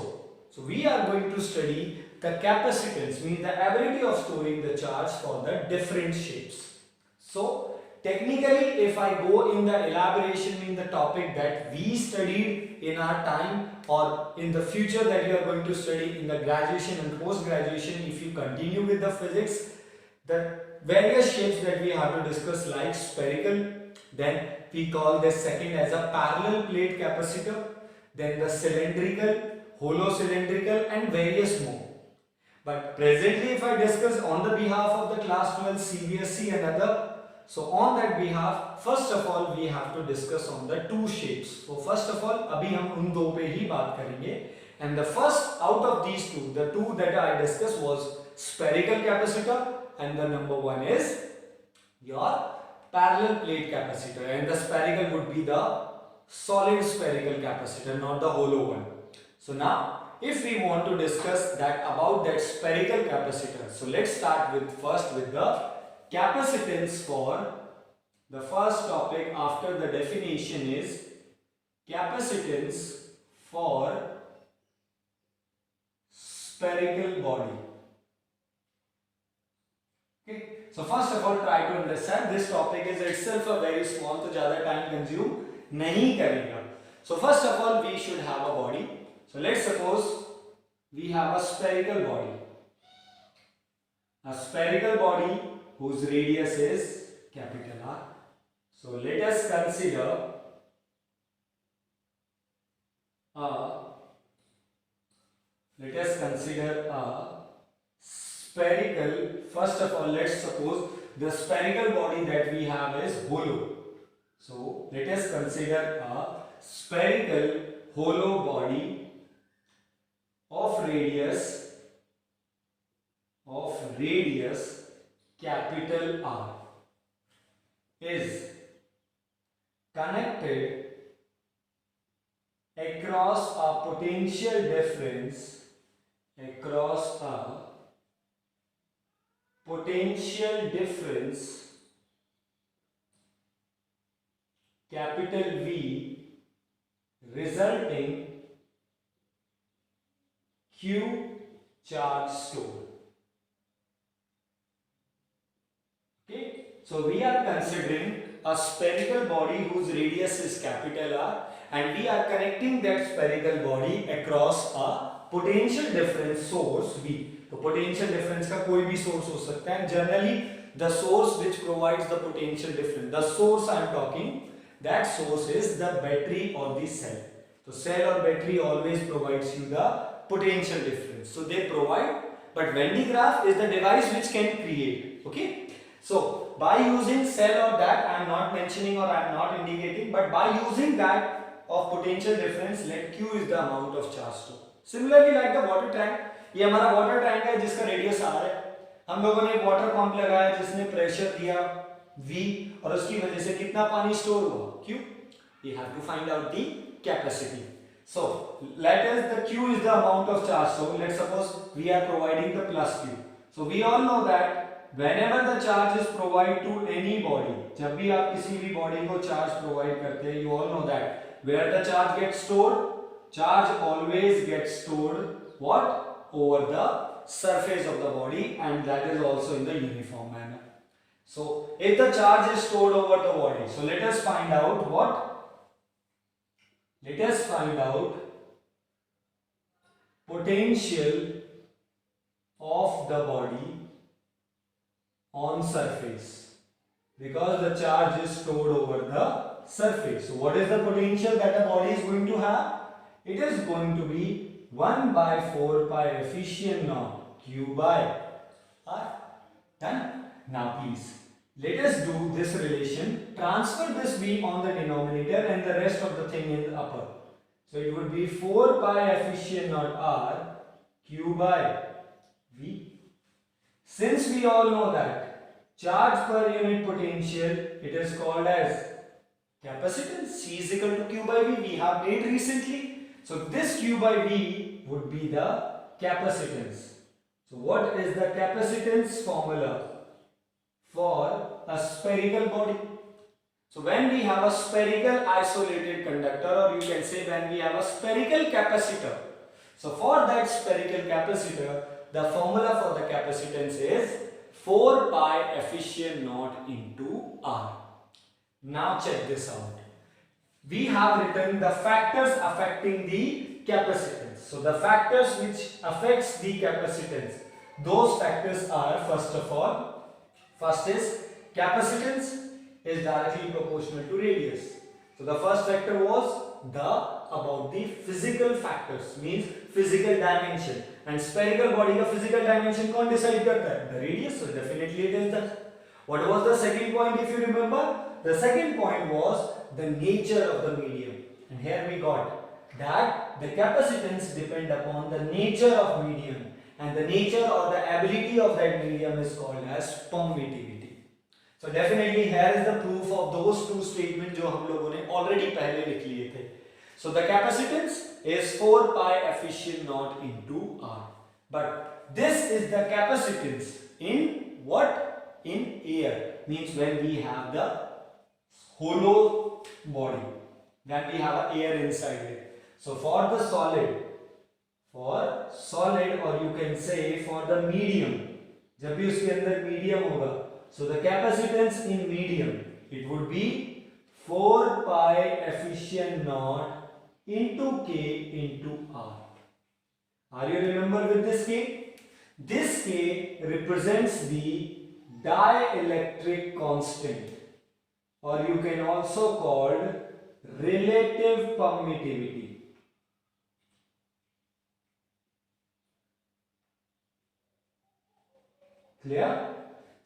we are going to study the capacitance, means the ability of storing the charge for the different shapes. So technically, if I go in the elaboration in the topic that we studied in our time or in the future that you are going to study in the graduation and post graduation, if you continue with the physics, the various shapes that we have to discuss, like spherical, then we call this second as a parallel plate capacitor, then the cylindrical, hollow cylindrical and various more. But presently if I discuss on the behalf of the class 12 CBSE and other, so on that behalf, first of all we have to discuss on the two shapes. So first of all, अभी हम उन दो पे ही बात करेंगे. And the first out of these two, the two that I discussed was spherical capacitor, and the number one is your parallel plate capacitor. And the spherical would be the solid spherical capacitor, not the hollow one. So now, if we want to discuss that about that spherical capacitor, so let's start with first with the capacitance. For the first topic after the definition is capacitance for spherical body. Okay, so first of all try to understand this topic is itself a very small, तो ज़्यादा time consume नहीं करेगा. So first of all we should have a body. So let's suppose we have a spherical body. A spherical body whose radius is capital R. So let us consider a spherical. First of all, let's suppose the spherical body that we have is hollow. So let us consider a spherical hollow body of radius capital R is connected across a potential difference capital V, resulting Q charge stored. Okay, so we are considering a spherical body whose radius is capital R, and we are connecting that spherical body across a potential difference source V. तो potential difference का कोई भी source हो सकता है. Generally, the source which provides the potential difference, the source I am talking, That source is the battery or the cell. So cell or battery always provides you the potential difference. So they provide, but Venn diagram is the device which can create. Okay. So by using cell or that, I am not mentioning or I am not indicating, but by using that of potential difference, let Q is the amount of charge stored. Similarly, like the water tank, ये हमारा water tank है जिसका radius R है. हम लोगों ने एक water pump लगाया जिसने प्रेशर दिया V और उसकी वजह से कितना पानी स्टोर हुआ Q. We have to find out the capacity. So let us the Q is the amount of charge. So let's suppose we are providing the plus Q. So we all know that whenever the charge is provided to any body, जब भी आप किसी भी body को charge provide करते हैं, you all know that where the charge gets stored, charge always gets stored what? Over the surface of the body, and that is also in the uniform manner. So if the charge is stored over the body, so let us find out what? Let us find out potential of the body on surface, because the charge is stored over the surface. So what is the potential that a body is going to have? It is going to be 1 by 4 pi efficient naught Q by R. Done? Now please, let us do this relation. Transfer this V on the denominator and the rest of the thing in the upper. So it would be 4 pi efficient naught R Q by V. Since we all know that charge per unit potential, it is called as capacitance. C is equal to Q by V. We have made recently. So this Q by V would be the capacitance. So what is the capacitance formula for a spherical body? So when we have a spherical isolated conductor, or you can say when we have a spherical capacitor. So for that spherical capacitor, the formula for the capacitance is 4 pi efficient naught into R. Now check this out. We have written the factors affecting the capacitance. So the factors which affects the capacitance, those factors are, first of all, first is capacitance is directly proportional to radius. So the first factor was about the physical factors, means physical dimension, and spherical body का physical dimension कौन decide करता है? The radius. So definitely it is that. What was the second point, if you remember? The second point was the nature of the medium, and here we got that the capacitance depend upon the nature of medium, and the nature or the ability of that medium is called as permittivity. So definitely here is the proof of those two statements जो हम लोगों ने already पहले लिख लिए थे. So the capacitance is 4 pi efficient naught into R, but this is the capacitance in what? In air, means when we have the hollow body, then we have air inside it. So for the solid, or you can say for the medium, जब भी उसके अंदर medium होगा, so the capacitance in medium, it would be 4 pi efficient naught into K into R. Are you remember with this K? This K represents the dielectric constant, or you can also call relative permittivity. Clear?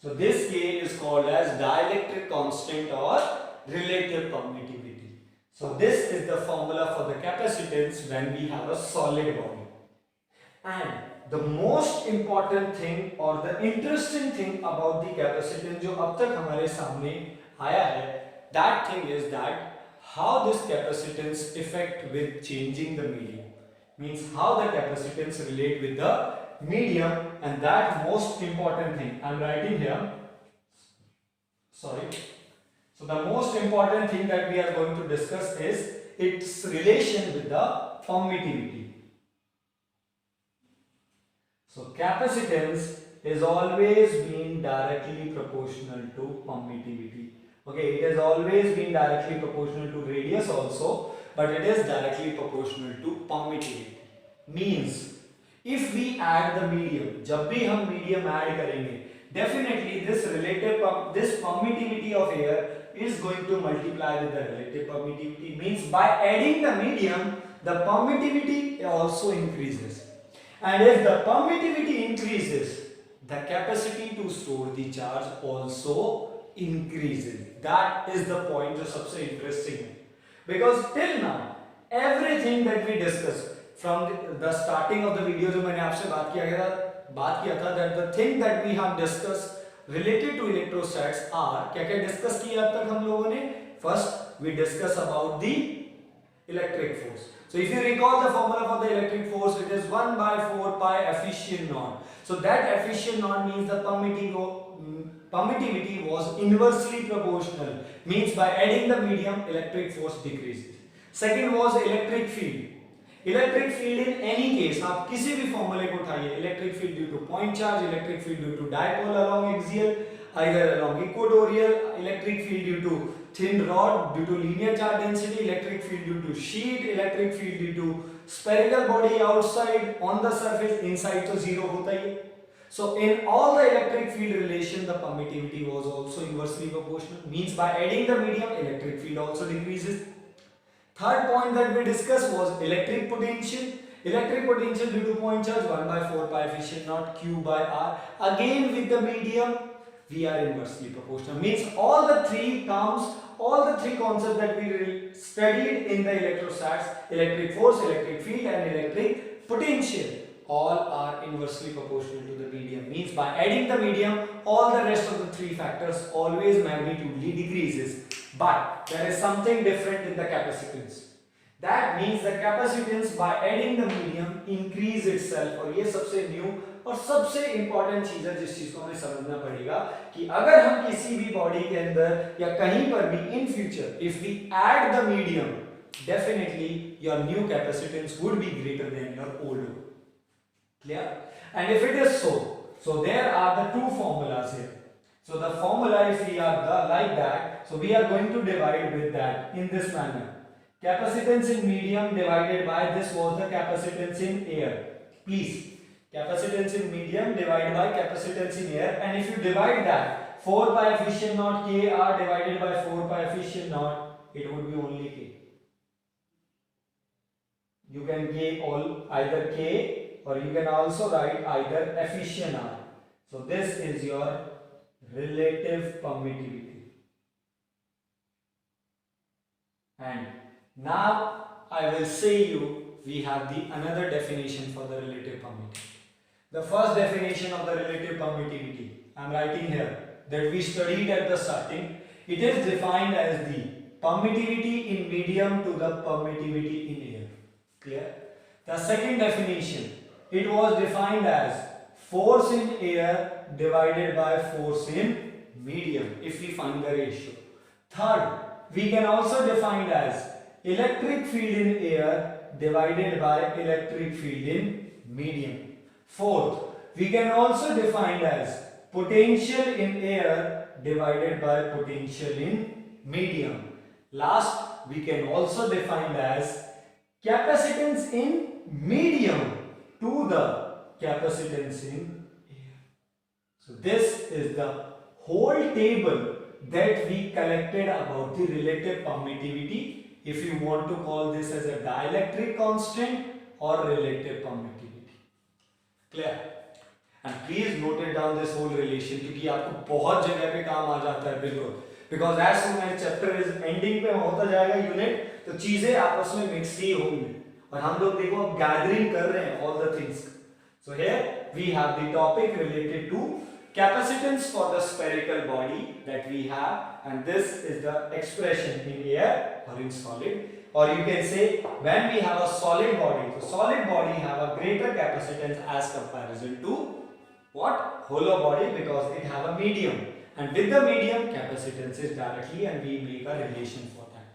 So this K is called as dielectric constant or relative permittivity. So this is the formula for the capacitance when we have a solid body. And the most important thing or the interesting thing about the capacitance जो अब तक हमारे सामने आया है, that thing is that how this capacitance affect with changing the medium, means how the capacitance relate with the medium, and that most important thing I am writing here. Sorry. So the most important thing that we are going to discuss is its relation with the permittivity. So capacitance is always been directly proportional to permittivity. Okay, it has always been directly proportional to radius also, but it is directly proportional to permittivity. Means if we add the medium, जब भी हम medium add करेंगे, definitely this permittivity of air is going to multiply with the relative permittivity. Means by adding the medium, the permittivity also increases. And if the permittivity increases, the capacity to store the charge also increases. That is the point जो सबसे interesting है. Because till now, everything that we discussed from the starting of the video जो मैंने आपसे बात किया था that the thing that we have discussed related to electrostats are क्या क्या discuss किया अब तक हम लोगों ने. First we discuss about the electric force. So if you recall the formula for the electric force, it is 1 by 4 pi efficient naught. So that efficient naught means the permittivity was inversely proportional. Means by adding the medium, electric force decreases. Second was electric field. Electric field in any case, आप किसी भी formula को उठाइए, electric field due to point charge, electric field due to dipole along axial, either along equatorial, electric field due to thin rod due to linear charge density, electric field due to sheet, electric field due to spherical body outside, on the surface, inside तो zero होता ही है. So in all the electric field relation, the permittivity was also inversely proportional. Means by adding the medium, electric field also decreases. Third point that we discussed was electric potential. Electric potential due to point charge 1 by 4 pi efficient naught Q by R. Again with the medium, we are inversely proportional. Means all the three terms, all the three concepts that we studied in the electrostats, electric force, electric field and electric potential, all are inversely proportional to the medium. Means by adding the medium, all the rest of the three factors always magnitudely decreases. But there is something different in the capacitance. That means the capacitance by adding the medium increase itself. और ये सबसे new और सबसे important चीज है जिस चीज को हमें समझना पड़ेगा कि अगर हम किसी भी body के अंदर या कहीं पर भी in future if we add the medium, definitely your new capacitance would be greater than your old one. Clear? And if it is so there are the two formulas here. So the formula, if we are like that, so we are going to divide with that in this manner. Capacitance in medium divided by this was the capacitance in air. Please, capacitance in medium divided by capacitance in air, and if you divide that 4 pi efficient naught Kr divided by 4 pi efficient naught, it would be only K. You can K all either K or you can also write either efficient R. So this is your relative permittivity. And now I will say you we have the another definition for the relative permittivity. The first definition of the relative permittivity I am writing here that we studied at the starting. It is defined as the permittivity in medium to the permittivity in air. Clear? The second definition, it was defined as force in air divided by force in medium if we find the ratio. Third, we can also define as electric field in air divided by electric field in medium. Fourth, we can also define as potential in air divided by potential in medium. Last, we can also define as capacitance in medium to the capacitance in air. So this is the whole table that we collected about the relative permittivity. If you want to call this as a dielectric constant or relative permittivity. Clear? And please note it down this whole relation क्योंकि आपको बहुत जगह पे काम आ जाता है बिल्कुल. Because as soon as chapter is ending पे होता जाएगा unit तो चीजें आपस में मिक्स ही होंगी और हम लोग देखो अब गैदरिंग कर रहे हैं all the things. So here we have the topic related to capacitance for the spherical body that we have, and this is the expression in air or in solid, or you can say when we have a solid body, so solid body have a greater capacitance as comparison to what? Hollow body, because it have a medium, and with the medium capacitance is directly and we make a relation for that.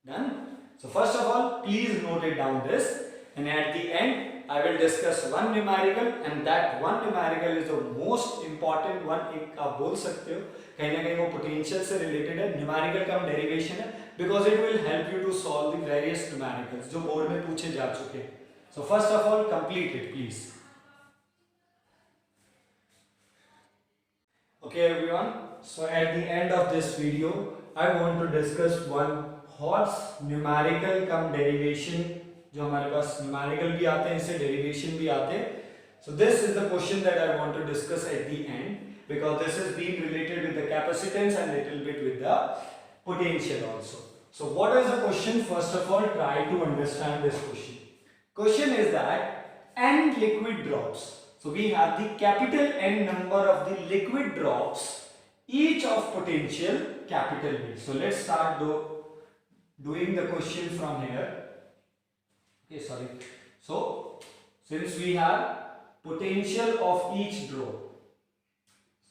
Done? So first of all please note it down this, and at the end I will discuss one numerical, and that one numerical is the most important one. एक आप बोल सकते हो कहीं ना कहीं वो potential से related है, numerical का derivation है, because it will help you to solve the various numericals जो board में पूछे जा चुके हैं. So first of all complete it please. Okay everyone, so at the end of this video I want to discuss one hot numerical cum derivation. जो हमारे पास numerical भी आते हैं, इससे derivation भी आते हैं. So this is the question that I want to discuss at the end, because this is being related with the capacitance and little bit with the potential also. So what is the question? First of all, try to understand this question. Question is that n liquid drops. So we have the capital N number of the liquid drops, each of potential capital V. So let's start doing the question from here. Okay, sorry. So since we have potential of each drop,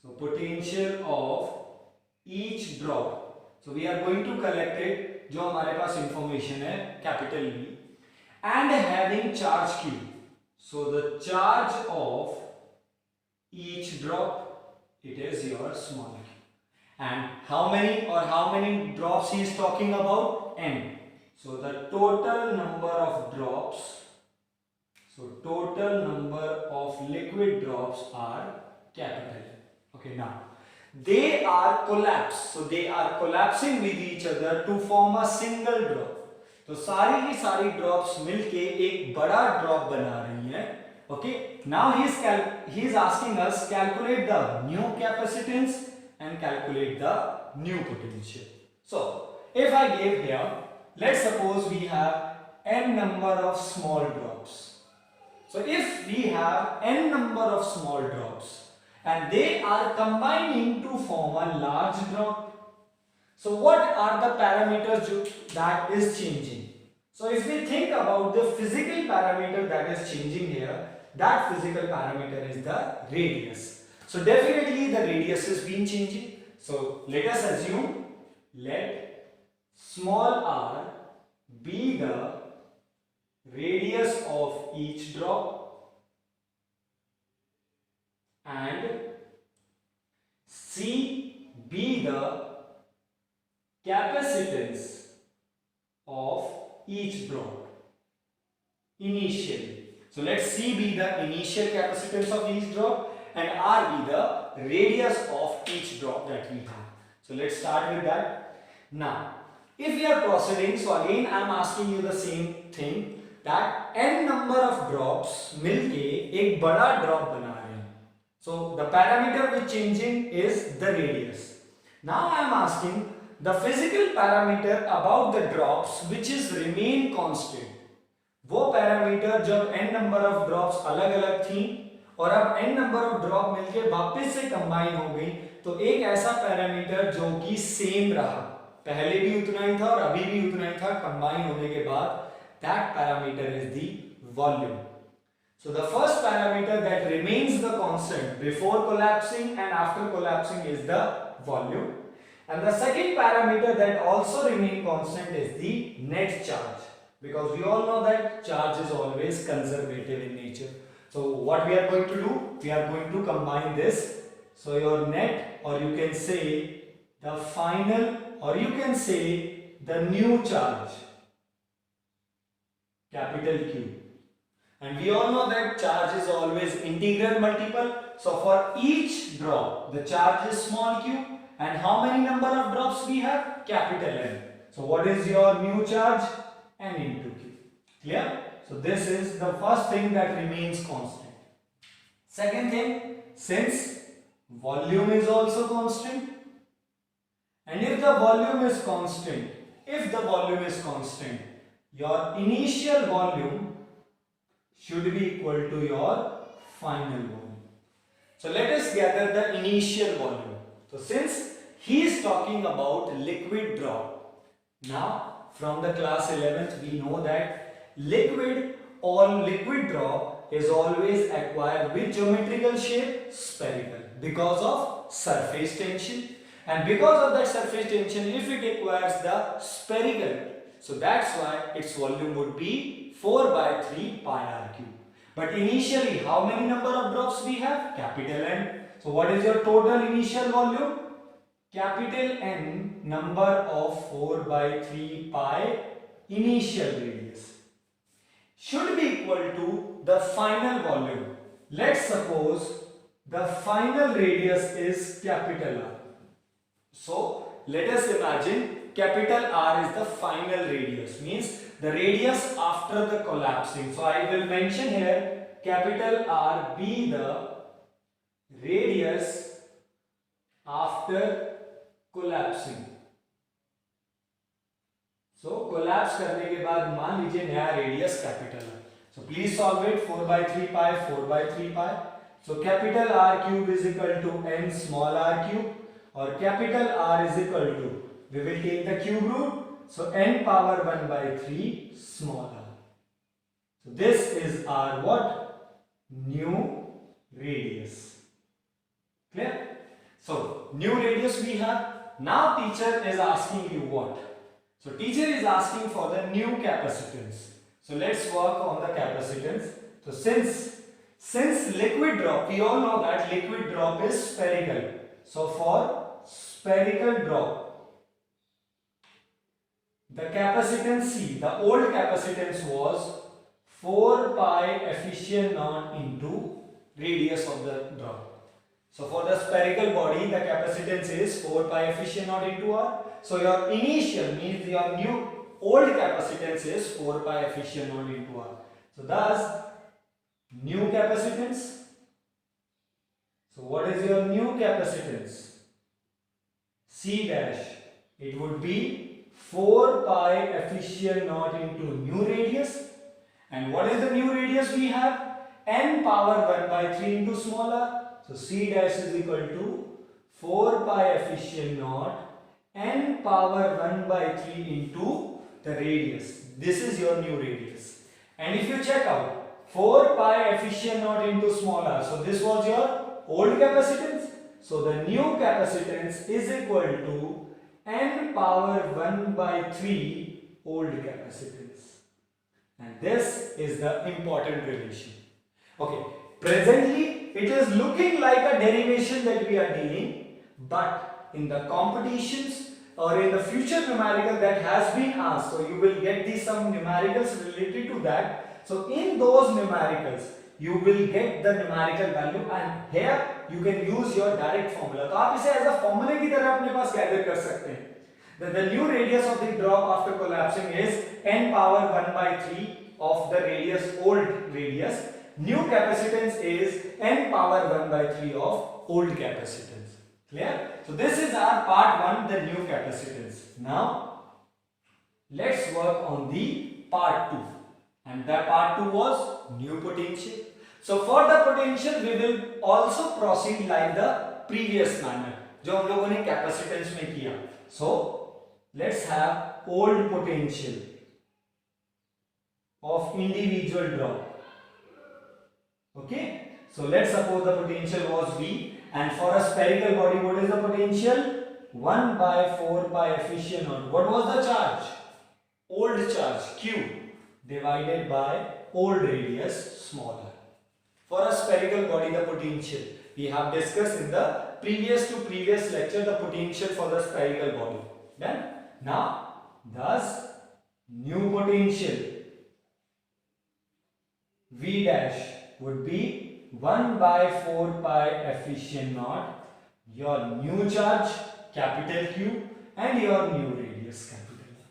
so potential of each drop, so we are going to collect it, जो हमारे पास information है capital V, and having charge Q. So the charge of each drop, it is your small q. And how many drops he is talking about? N. So the total number of drops, so total number of liquid drops are capital. Okay, now they are collapsed. So they are collapsing with each other to form a single drop. तो सारी की सारी drops मिलके एक बड़ा drop बना रही है. Okay, now he is asking us calculate the new capacitance and calculate the new potential. So if I give here, let's suppose we have n number of small drops. So if we have n number of small drops and they are combining to form a large drop, so what are the parameters that is changing? So if we think about the physical parameter that is changing here, that physical parameter is the radius. So definitely the radius is been changing. So let us assume, let small r be the radius of each drop and C be the capacitance of each drop initially. So let C be the initial capacitance of each drop and R be the radius of each drop that we have. So let's start with that. Now, if we are proceeding, so again I am asking you the same thing, that n number of drops मिलके एक बड़ा drop बना रहे हैं. So the parameter which changing is the radius. Now I am asking the physical parameter about the drops which is remain constant. वो parameter जब n number of drops अलग अलग थी और अब n नंबर ऑफ ड्रॉप मिलके वापस से कंबाइन हो गई, तो एक ऐसा पैरामीटर जो कि सेम रहा, पहले भी उतना ही था और अभी भी उतना ही था कंबाइन होने के बाद, that parameter is the volume. So the first parameter that remains the constant before collapsing and after collapsing is the volume, and the second parameter that also remain constant is the net charge. Because we all know that charge is always conservative in nature. So what we are going to do? We are going to combine this. So your net, or you can say the final, or you can say the new charge, capital Q. And we all know that charge is always integral multiple. So for each drop, the charge is small q. And how many number of drops we have? Capital N. So what is your new charge? N into Q. Clear? So this is the first thing that remains constant. Second thing, since volume is also constant, and if the volume is constant, your initial volume should be equal to your final volume. So let us gather the initial volume. So since he is talking about liquid drop, now from the class 11th we know that liquid drop is always acquired with geometrical shape, spherical, because of surface tension, and because of that surface tension, if it acquires the spherical, so that's why its volume would be 4 by 3 pi r cube. But initially how many number of drops we have? Capital N. So what is your total initial volume? Capital N number of 4 by 3 pi initial radius should be equal to the final volume. Let's suppose the final radius is capital R. So let us imagine capital R is the final radius, means the radius after the collapsing. So I will mention here capital R be the radius after collapsing. So collapse करने के बाद मान लीजिए नया radius capital है. So please solve it. 4 by 3 pi, 4 by 3 pi. So capital R cube is equal to n small r cube, or capital R is equal to, we will take the cube root, so n power 1 by 3 small r. So this is our what? New radius. Clear? So new radius we have. Now teacher is asking you what? So teacher is asking for the new capacitance. So let's work on the capacitance. So since liquid drop, we all know that liquid drop is spherical. So for spherical drop, the capacitance C, the old capacitance was 4 pi efficient naught into radius of the drop. So for the spherical body, the capacitance is 4 pi efficient naught into R. So your initial means your new old capacitance is 4 pi efficient naught into R. So thus new capacitance. So what is your new capacitance? C dash. It would be 4 pi efficient naught into new radius. And what is the new radius we have? N power 1 by 3 into small r. So C dash is equal to 4 pi efficient naught n power 1 by 3 into the radius. This is your new radius. And if you check out 4 pi efficient naught into small r, so this was your old capacitance. So the new capacitance is equal to n power 1 by 3 old capacitance. And this is the important relation. Okay, presently it is looking like a derivation that we are dealing, but in the competitions or in the future numerical that has been asked, so you will get some numericals related to that. So in those numericals you will get the numerical value, and here you can use your direct formula. तो आप इसे as a formula की तरह अपने पास gather कर सकते हैं. The new radius of the drop after collapsing is n power 1 by 3 of the radius, old radius. New capacitance is n power 1 by 3 of old capacitance. Clear? So this is our part 1, the new capacitance. Now let's work on the part 2, and the part 2 was new potential. So for the potential we will also proceed like the previous manner जो हम लोगों ने capacitance में किया. So let's have old potential of individual drop. Okay, so let's suppose the potential was V, and for a spherical body what is the potential? 1 by 4 pi efficient naught. What was the charge? Old charge Q divided by old radius smaller. For a spherical body the potential we have discussed in the previous lecture, the potential for the spherical body. Then now thus new potential V dash would be 1 by 4 pi efficient naught, your new charge capital Q and your new radius capital.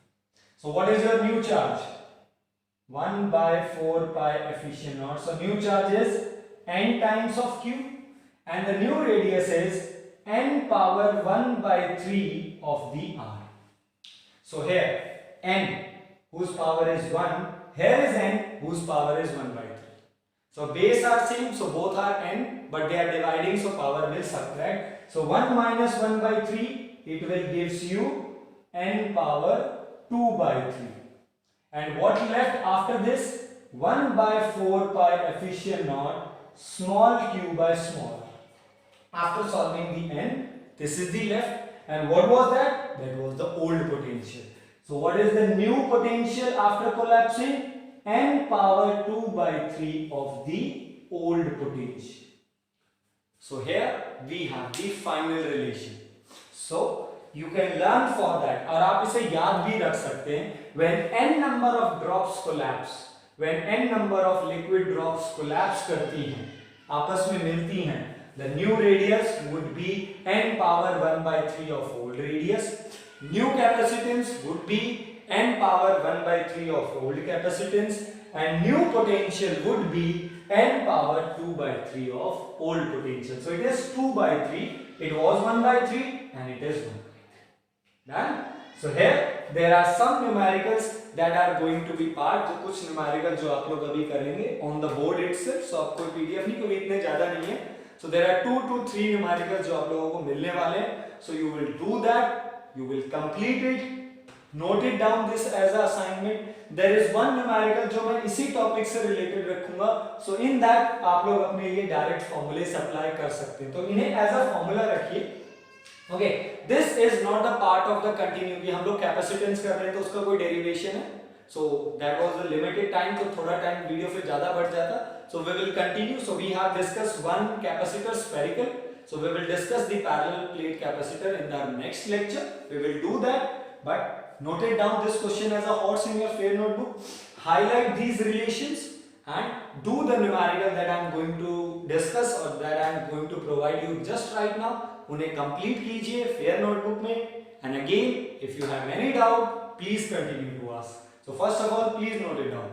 So what is your new charge? 1 by 4 pi efficient naught. So new charge is n times of Q, and the new radius is n power 1 by 3 of the R. So here n whose power is 1, here is n whose power is 1 by 3. So base are same, so both are n, but they are dividing, so power will subtract. So 1 minus 1 by 3, it will gives you n power 2 by 3. And what left after this? 1 by 4 pi efficient naught small q by small. After solving the n, this is the left. And what was that? That was the old potential. So what is the new potential after collapsing? N power 2 by 3 of the old potential. So here we have the final relation. So you can learn for that, और आप इसे याद भी रख सकते हैं. When n number of drops collapse, when n number of liquid drops collapse करती हैं, आपस में मिलती हैं, The new radius would be n power 1 by 3 of old radius. New capacitance would be n power 1 by 3 of old capacitance, and new potential would be n power 2 by 3 of old potential. So it is 2 by 3, it was 1 by 3 and it is 1 by 3. Done? So here there are some numericals that are going to be part, जो कुछ numerical जो आप लोग अभी करेंगे on the board itself. So आपको PDF नहीं, कोई इतने ज़्यादा नहीं है. So there are 2 to 3 numericals जो आप लोगों को मिलने वाले हैं. So you will do that, you will complete it, note it down this as a assignment. There is one numerical जो मैं इसी topic से related रखूंगा. So in that आप लोग अपने ये direct formulas apply कर सकते हैं. तो इन्हें as a formula रखिए. Okay, this is not the part of the continuum. हम लोग कैपेसिटेंस कर रहे हैं तो उसका कोई डेरिवेशन है. So that was the limited time, तो थोड़ा टाइम वीडियो फिर ज्यादा बढ़ जाता. So we will continue. So we have discussed one capacitor spherical. So we will discuss the parallel plate capacitor in the next lecture. We will do that. But note it down this question as a horse in your fair notebook. Highlight these relations and do the numerical that I am going to discuss or that I am going to provide you just right now. उन्हें complete कीजिए fair notebook में. And again if you have any doubt please continue to ask. So first of all please note it down.